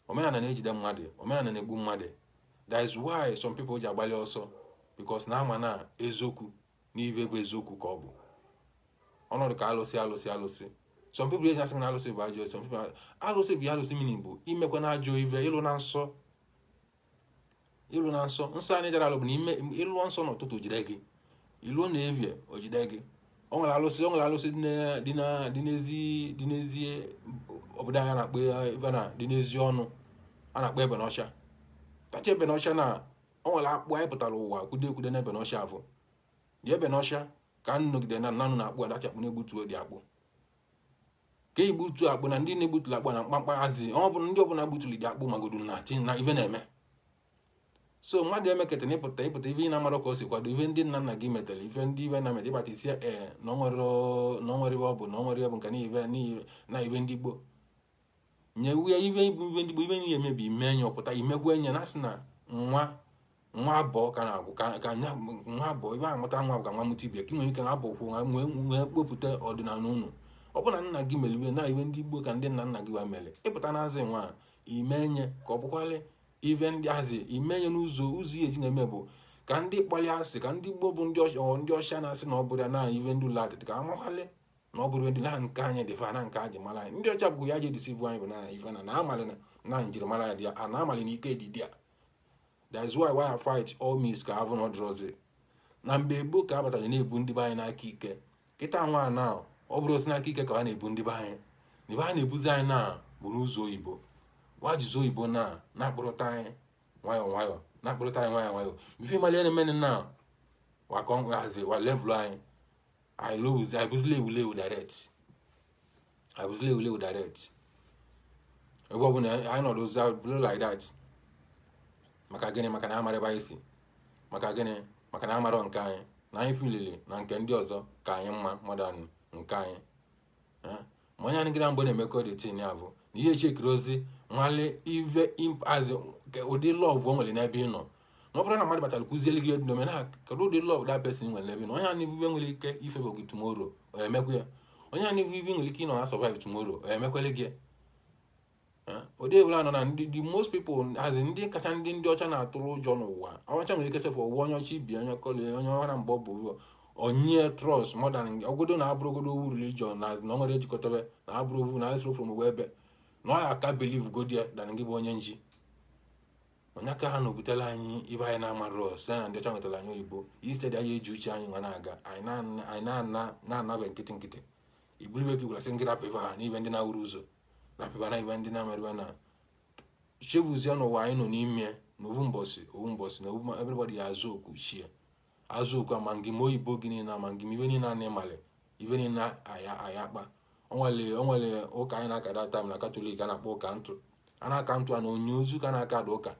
omenala na-ejide mmadụ, omenala na-egbu mmadụ. That is why some people ji agbalị ọsọ, because na ama na eziokwu n'ive bụ eziokwu ka ọ bụ. Ọnọdụ ka alụsị some people eji asị na alụsị bụ ajọ, some people alụsị bụ alụsị meaning bụ imekwa na ajọ ive, ịlụ na nsọ nsọ anyị jara alụ bụ na ịlụọ nsọ n'ụtụtụ jide gị, ịlụọ na evie o jide gị. O nwere alụsị dị n'ezi obodo anyị na-akpọ ebe na dị n'ezi ọnụ a na-akpọ ebe n'ọcha. Tachi ebe n'ọcha na o nwere akpụ anyị pụtara ụwa kwude n'ebe n'ọcha afọ dị ebe n'ọcha ka nnọgide na nnanụ na-akpụ adachi akpụ na-egbutuo dị akpụ ka igbutu akpụ na ndị na-egbutuli akpụ na mkpamkpa hazi ọ bụ ndị ọbụla gbutuli dị akpụ magodu na ive na-eme. So mmadụ emeketa na ịpụta ive ị na-amara ka o si kwado ive ndị nna nna gị metere, ive ndị ive na-emeta ịbata isi na onwere ọ bụ na onwere bụ nke na ive ndị Igbo nyewu ya ive ndị Igbo ive niile emebi ime enye ọpụta imekwu enye na asị na nwa abụọ ka na-agwụ ka nwa abụọ ibe amụta nwa bụ ka nwa mụta ibie ka ị nwere ike na abụ ụkwụ nwee kpopụta ọdịnala unu. Ọ bụ na nna gị mere iwe na ive ndị Igbo ka ndị nna nna gị wa mere ịpụta na azị nwa ime enye ka ọ bụkwalị ive ndị azị ime enye n'ụzọ ya eji na-eme bụ ka ndị kpali asị ka ndị Igbo bụ ndị ọcha na-asị na ọ bụrụ ya na ive ndị ụlọ atịtị ka amakwalị na ọ bụrụ ndị na nke anyị dịfa na nke anyị mara anyị. Ndị ọcha bụ ya ji edisivu anyị bụ na ife na amalị na njirimara ya dị ya na amalị na ike dị ya. That is why I fight all means ka avụ n'ọdụrọzi na mgbe gboo ka abatara na-ebu ndị be anyị n'aka ike. Kịta nwa na ọ bụrụ osi n'aka ike ka a na-ebu ndị be anyị na ibe a na-ebuzi anyị na bụ n'ụzọ oyibo wajizi oyibo na-akpụrụta anyị nwayọọ na-akpụrụta anyị nwayọọ bife mali na-emene na wakọhazi wa level anyị I buzile ewulewu direct ebe ọ bụ na anyị nọdụ ozi blue like that. Maka gịnị? Maka na amara ebe anyị si. Maka gịnị? Maka na amara nke anyị na anyị filili na nke ndị ọzọ ka anyị mma mmadụ nke anyị. Ma onye anyị gịra mgbe na-emekọ dị tin ya bụ na ihe echekiri ozi nwale ive impazi ụdị lọv o nwere n'ebe ị nọ. Na ọ bụrụ na mmadụ batara kụzieli gị dị n'omenala kedu ụdị lọv that person nwere n'ebe ị nọ. Onye anyị ive nwere ike ifebe gị tomorrow o emekwa ya. Onye anyị ive nwere ike ịnọ na survive tomorrow o emekwele gị. Ode ebula nọ na ndị most people as ndị kacha ndị ọcha na-atụrụ ụjọ n'ụwa. Ọcha nwere ike sefụ ụwa onye ọcha ibi onye kọle onye ọra mgbe ọ bụ onye trust more than ogodo na abụrụgodo owu religion na nwere ejikọtabe na abụrụ owu na esro from ebe na ọ ya ka believe godia dan gị bụ onye nji. Onye aka ha na-obutela anyị ibe anyị na-amarọ sị na ndị ọcha nwetara anyị oyibo instead anyị eji uche anyị nwa na-aga anyị na-anabe nkịtị ibuliwe gị gwasị ngịra peva ha n'ibe ndị na-awụrụ ụzọ na peva na ibe ndị na-amerịba na chevuzie n'ụwa anyị nọ n'ime na owu mbọsị na everybody ya azụ okwu shie azụ okwu ama ngị ma oyibo gị niile ama ngị ma ibe niile ana ịmalị ibe niile aya akpa. Onwere ụka anyị na-akada tam na katọlik a na-akpọ ụka ntụ a na-aka ntụ a na onye ozu ka na-aka ada ụka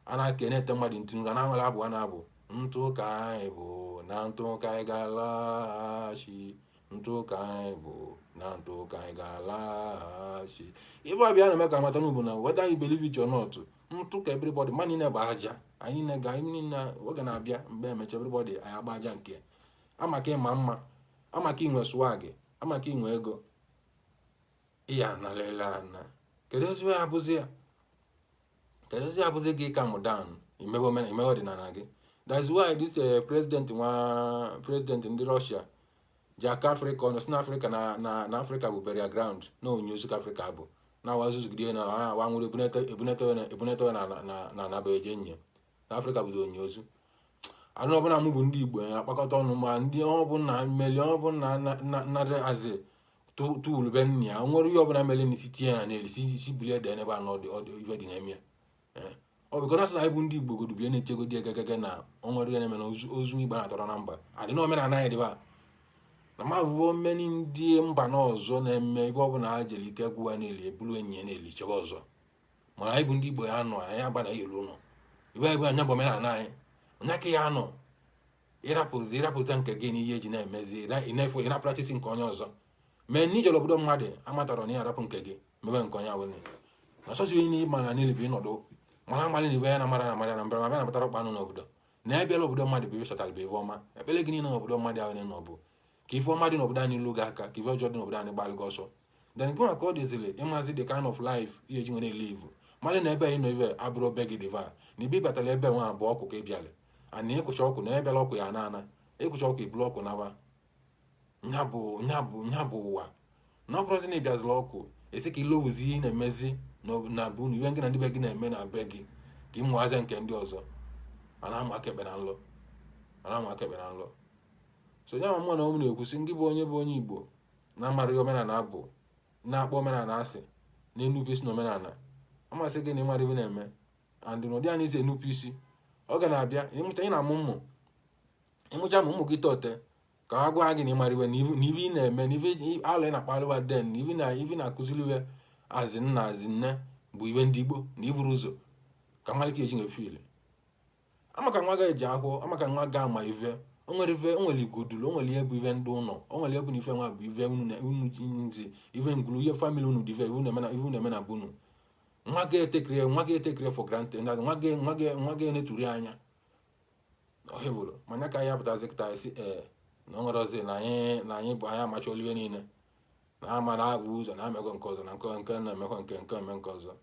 a na-aka na-ete mmadụ ntụnụ a na-anwere abụ a na-abụ ntụ ka anyị bụ na ntụ ka anyị ga-alaghachi ntụ ka anyị bụ na ntụ ka anyị ga-alaghachi. Ife abịa na-eme ka amata n'ugbo na whether you believe it or not ntụ ka everybody ma niile bụ aja anyị na-ega anyị niile oge na-abịa mgbe emecha everybody anyị agba aja nke amaka ịma mma amaka inwe swag amaka inwe ego iya na lele ana kedu ezi abụzi gị ka mụdan imewe ọdịnala gị. That's why this president ndị Russia ji aka Afrịka ọnụ si na Afrịka na Afrịka bụ burial ground na onyozu ka Afrịka bụ na wazuzugide na wa nwere ebunete na nabeje nye na Afrịka bụzi onyozu. Anụ ọbụla mụ bụ ndị Igbo akpakọta ọnụ ma ndị ọbụla mmeli ọbụla narị azị tuulu be nna ya nwere ihe ọbụla mere n'isi tinye na n'elu isi bulie dị n'ebe a n'ọdụ ife dị na-eme ọ bụkọ na sị na anyị bụ ndị Igbo godubie na-echegodi egegege na o nwere ihe na-eme na ozu Igbo na-atọrọ na mba adị na omenala anyị dịba na mabụvo mmeni ndị mba n'ọzọ na-eme ebe ọbụla ha jere ike gwụwa na-eli ebulu enyi ya na-eli chebe ọzọ mana anyị bụ ndị Igbo ya nọ anyị agba na elu ụlọ ibe anyị bụ anya bụ omenala anyị nya ka ya nọ ịrapụza nke gị n'ihe eji na-emezi ị na-practice nke onye ọzọ mee na ijere obodo mmadụ amatara na ya arapụ nke gị mebe nke onye awụne na sọsọ ihe n'ime na n'elu bụ ịnọdụ mara amalị na ibe ya na mara na mara na mbara ma na-abatara ọkpanụ n'obodo na ebiala obodo mmadụ bụ ibe chọtara bụ ibe ọma ekpele gị niile n'obodo mmadụ ahụ na ọbụ ka ife ọma dị n'obodo anyị ilu gị aka ka ife ọjọọ dị n'obodo anyị gbalị gị ọsọ then gị nwa ka ọ dịzili ịmazi the kind of life ihe eji nwere elive malị na ebe anyị nọ ibe abụrụ obe gị dịva na ibe ịbatara ebe nwa abụọ ọkụ ka ịbịala ana ịkụcha ọkụ na ebiala ọkụ ya na ịkụcha ọkụ ibulu ọkụ naba nya bụ ụwa na ọ bụrụzi na ịbịazila ọkụ esi ka ile owuzi ihe na-emezi na bụ na iwe gị na ndị be gị na-eme na be gị ka ị mụazie nke ndị ọzọ ana amụ aka ekpe na nlọ so ya ma na ụmụ na-ekwusi ngị bụ onye Igbo na-amaghị omenala abụ na-akpọ omenala asị na enupụ isi na omenala amasị gị na ịmara ibe na-eme and n'ụdị a na-eze enupụ isi ọ ga na-abịa ịmụcha ị na-amụ ụmụ ịmụcha ma ụmụ gị tote ka ha gwa gị na ịmara ibe na ibe ị na-eme na ibe alụ ị na-akpalịwa den na ibe na-akụziri iwe azin na azinne bụ ibe ndị Igbo na iburu ụzọ ka mmalike eji nwefiile amaka nwa ga eji akwụkwọ amaka nwa ga ama ive o nwere igodulu o nwere ihe bụ ive ndị ụlọ o nwere ihe bụ na ife nwa bụ ive unu nzi ive ngulu ihe famili unu dive ivu na-eme na bunu nwa ga-etekere for granted nwa ga-eneturi anya ohebụrụ manya ka ya pụtazi kịta esi na o nwere ozi na anyị bụ anyị amacha olive niile na ama na abụ ụzọ na amekọ nke ọzọ na nke na-emekọ nke eme nke ọzọ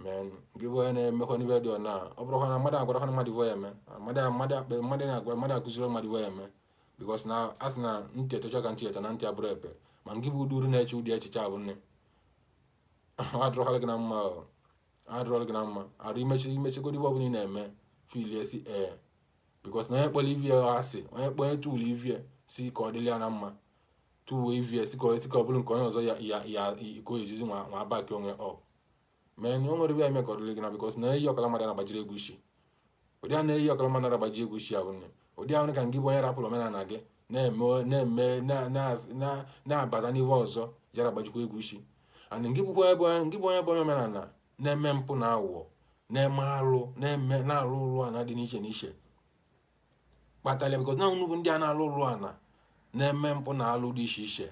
men gị bụ onye na-emekọ n'ibe dị ọna ọ bụrụkwa na mmadụ agwara na mmadụ iwe ya eme mmadụ akụziri mmadụ iwe ya eme bikos na asị na ntị etocha ka ntị eta na ntị abụrụ epe ma ngị bụ uduru na-eche ụdị echiche abụ nne adụrọla gị na mma arụ imechigodi ibe ọbụla ị na-eme fili esi bikos na onye kpọrọ ivie asị onye kpọnye tuulu ivie si ka ọ dịrị ya na mma tuwo ivie si ka ọ bụrụ nke onye ọzọ ya iko ezizi nwa abaki onwe ọ men o nwere ebe eme ka ọ dịrị gị na bikos na eyi ọkala mmadụ na-agbajiri egwu isi ụdị a na-eyi ọkala mmadụ na-agbaji egwu isi ahụ nne ụdị ahụ ka ngị bụ onye rapụrụ omenala gị na-eme na-abata n'ihe ọzọ jara agbajikwa egwu isi and ngị bụ onye bụ onye omenala na-eme mpụ na aghụghọ na-eme alụ na-alụ ụlụ ana dị n'iche n'iche kpatara bikos na unu bụ ndị a na-alụ ụlụ ana na-eme mpụ na alụ dị iche iche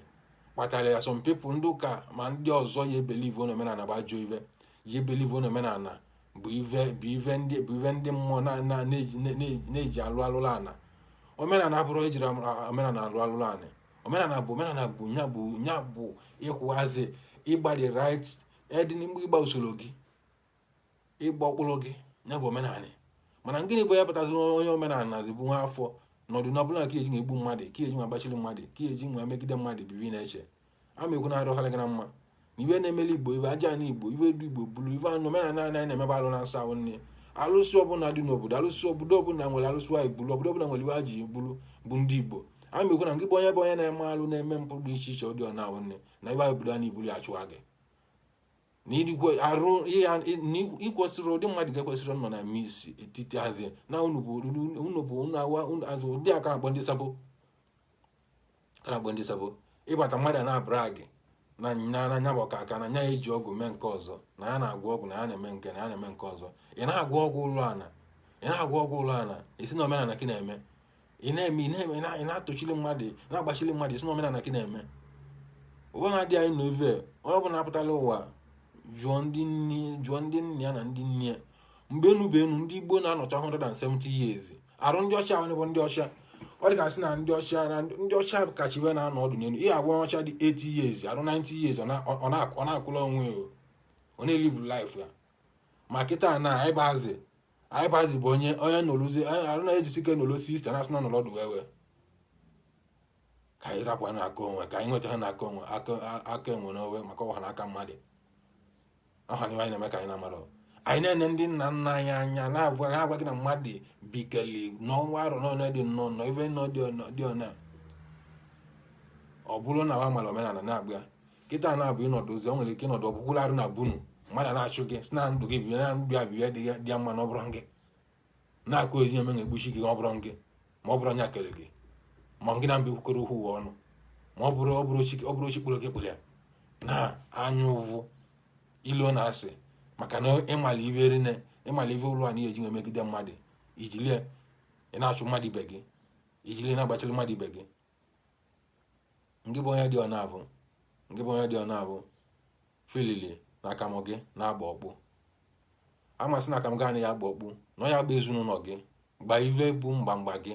kpatara ya some people ndị ụka ma ndị ọzọ ya ebelive na omenala bụ ajọ ive ya ebelive na omenala bụ ive ndị mmụọ na-eji alụlụ ana omenala abụrụ ejiri omenala alụlụ ana omenala bụ nya bụ ịkwụghazi ịgba the right ịgba usoro gị ịgba ọkpụrụ gị nya bụ omenala mana gịnị bụ ya pụtaziri onye omenala bụ nwa afọ n'ọdụ n'ọbụla ka eji na-egbu mmadụ ka eji nwa agbachiri mmadụ ka eji nwa megide mmadụ bibi na-eche ama ekwu na-arịọghara gị na mma na iwe na-emeli Igbo iwe aja na Igbo iwe du Igbo bụrụ iwe anụ omenala anyị na-emebe alụ na-asa ahụ nne alụsị ọbụla dị n'obodo alụsị obodo ọbụla nwere alụsị wa igburu obodo ọbụla nwere iwe a ji bụrụ bụ ndị Igbo ama ekwu na gị bụ onye na-eme alụ na-eme mpụ dị iche iche ọdị ọna ahụ nne na iwe obodo a na-iburu ya achụwa gị na ikwesịrị ụdị mmadụ ga-ekwesịrị nọ na misi etiti hazie na unu bụ azụ ụdị aka na-akpọ ndị sabo ịbata mmadụ na-abụra gị na nya bụ ọkaka na nya eji ọgwụ mee nke ọzọ na ya na-agwọ ọgwụ na ya na-eme nke na ya na-eme nke ọzọ ị na-agwọ ọgwụ ụlọ ana isi na omenala gị na-eme ị na-atụchili mmadụ na-agbachili mmadụ isi na omenala gị na-eme ụwa ha dị anyị n'ove onye ọbụla apụtala ụwa jụọ ndị nne ya na ndị nne ya mgbe enu ndị Igbo na-anọcha 170 years arụ ndị ọcha ahụ bụ ndị ọcha ọ dị ka sị na ndị ọcha kacha iwe na-anọ ọdụ n'elu ihe agwa ọcha dị 80 years arụ 90 years ọ na-akwụla onwe ọ na-elive life ya ma kịta na anyị bụ onye nọluzi arụ na-ejisi ike nọlo sista na-asụ na nọlọdụ wewe ka anyị rapụ ha n'aka onwe ka anyị nweta ha n'aka onwe aka enwe n'onwe maka ọha n'aka mmadụ ọha n'iwe anyị na-eme ka anyị na-amara anyị na-ene ndị nna nna anyị anya na-agwa gị na mmadụ bikeli n'ọnwa arọ n'ọnụ dị nnọọ ife nnọọ dị ọna ọ bụrụ na wa mara omenala na-agba kịta na-abụ ịnọdụ ozi o nwere ike ịnọdụ ọbụkwụrụ arụ na bunu mmadụ na-achụ gị si na ndụ gị bi na mbịa dị mma na ọbụrụ gị na-akụ ezi eme na-egbuchi gị ọbụrụ gị ma ọ bụrụ anya kere gị ma gị na mbe kwukọrọ ukwu ụwa ọnụ ma ọ bụrụ chikpụrụ gị kpụrụ ya na anya ụvụ ilu na asị maka na ịmala ive ụlọ a na eji nwe megide mmadụ ijilie ị na-achụ mmadụ ibe gị, ijilie na-agbachiri mmadụ ibe gị. Ngị bụ onye dị ọna abụ filili na akamụ gị na-agba ọkpụ. Amasị na akamụ gị ya agba ọkpụ na ya agba ezinụlọ gị gba ive bụ mgbamgba gị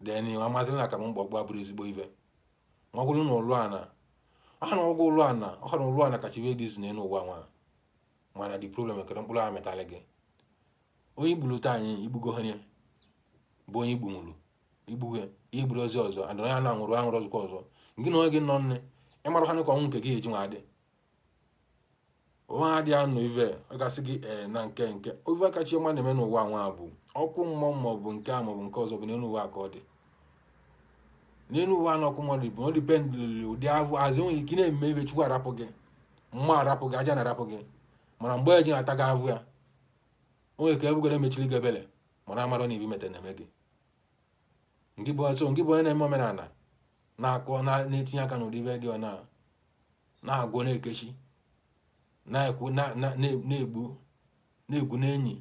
den amazịrị na akamụ mgba ọkpụ abụrụ ezigbo ive. Ọgwụrụ na ụlọ ana ọha na ụlọ ana kacha iwe dị izi n'elu ụwa nwa, mana dị problem ekere mkpụrụ ha metalị gị. Onye igburu taa anyị igbugo onye bụ onye igbuhe igburu ozi ọzọ and onye a na-anwụrụ ọzọkwa ọzọ. Gị na onye gị nọ nne ịmara ha ka ọnwụ nke gị eji nwa adị onwe ha dị anụ ive ọ gasị gị na nke ofe kacha ọma na-eme n'ụwa nwa bụ ọkụ mmụọ maọbụ nke a maọbụ nke ọzọ bụ n'elu ụwa ka ọ dị. N'elu ụwa na ọkụ mmụọ bụ odipendịlị ụdị azụ enweghị ike na-eme ibe Chukwu arapụ gị, mma arapụ gị, aja na-arapụ gị, mana mgbe eji ata gị avụ ya onwe ka ebugoro emechiri gị ebele mana amarọ na ibi mete na-eme gị. Ngị bụ onye na-eme omenala na-akọ na-etinye aka n'ụdị ibe dị ọna na-agwọ na-ekechi na-ekwu na-egwu n'enyi.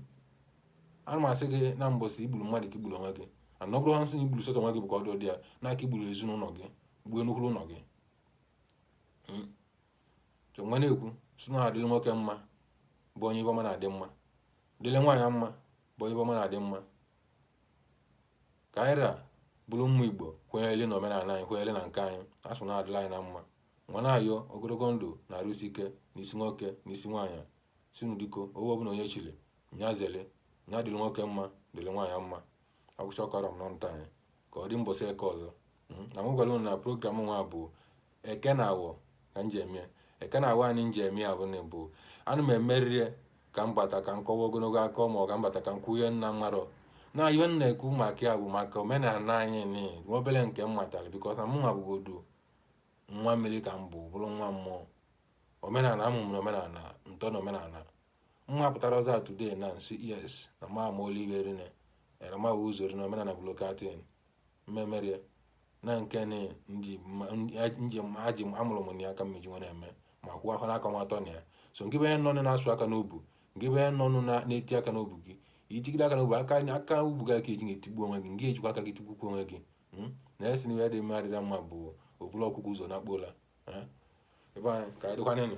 Ana m asị gị na mbọsị igburu mmadụ ka igburu onwe gị, ana ọ bụrụ ha nsị na igburu sọtọ onwe gị bụ ka ọ dị ya na aka igburu ezinụlọ gị gbuo nnukwu ụlọ gị. Nwa na-ekwu sị na adịrị nwoke mma bụ onye ibe ọma na-adị mma, dịrị nwaanyị mma bụ onye ibe ọma na-adị mma. Ka anyị ra bụrụ ụmụ Igbo kwenyere na omenala anyị, kwenyere na nke anyị, asụ na adịla anyị na mma. Nwa na-ayọ ogologo ndụ na arụsị ike n'isi nwoke n'isi nwaanyị si n'udiko owe ọbụla onye chili nya zele nya dịrị nwoke mma dịrị nwaanyị mma. Akwụchọkọrọ m n'ọnta anyị ka ọ dị mbọsị eke ọzọ. Na m gwara unu na program nwa bụ eke na awọ ka m ji eme eke na awọ anyị nji eme ya bụ anụ m emeriri ka m bata ka m kọwa ogologo akọ ma ọ ka m bata ka m kwuye nna mmarọ na ihe m na-ekwu maka ya bụ maka omenala anyị nwa obere nke m matara bikọs na mụnwa bụgodo nwa mmiri ka m bụ bụrụ nwa mmụọ omenala amụmụrụ omenala ntọ na omenala. Nwa pụtara ọzọ today na nsị yes na ma amaola ibe rine erema ụzọ na omenala bụ lokatin mmemerie na nke nji amụrụ m na aka mmeji nwere eme ma kwụọ aka n'aka nwa atọ na ya. So ngị bụ onye nọ na-asụ aka n'obu, ngị bụ onye nọ na-eti aka n'obu gị ijigide aka n'obu aka ubu gị ka eji ga-etigbu onwe gị, ngị ejikwa aka gị tigbukwa onwe gị. Na-esi na ihe dị mma adịra mma bụ obulu ọkụkụ ụzọ na akpụla ebe anyị ka anyị dịkwa nene.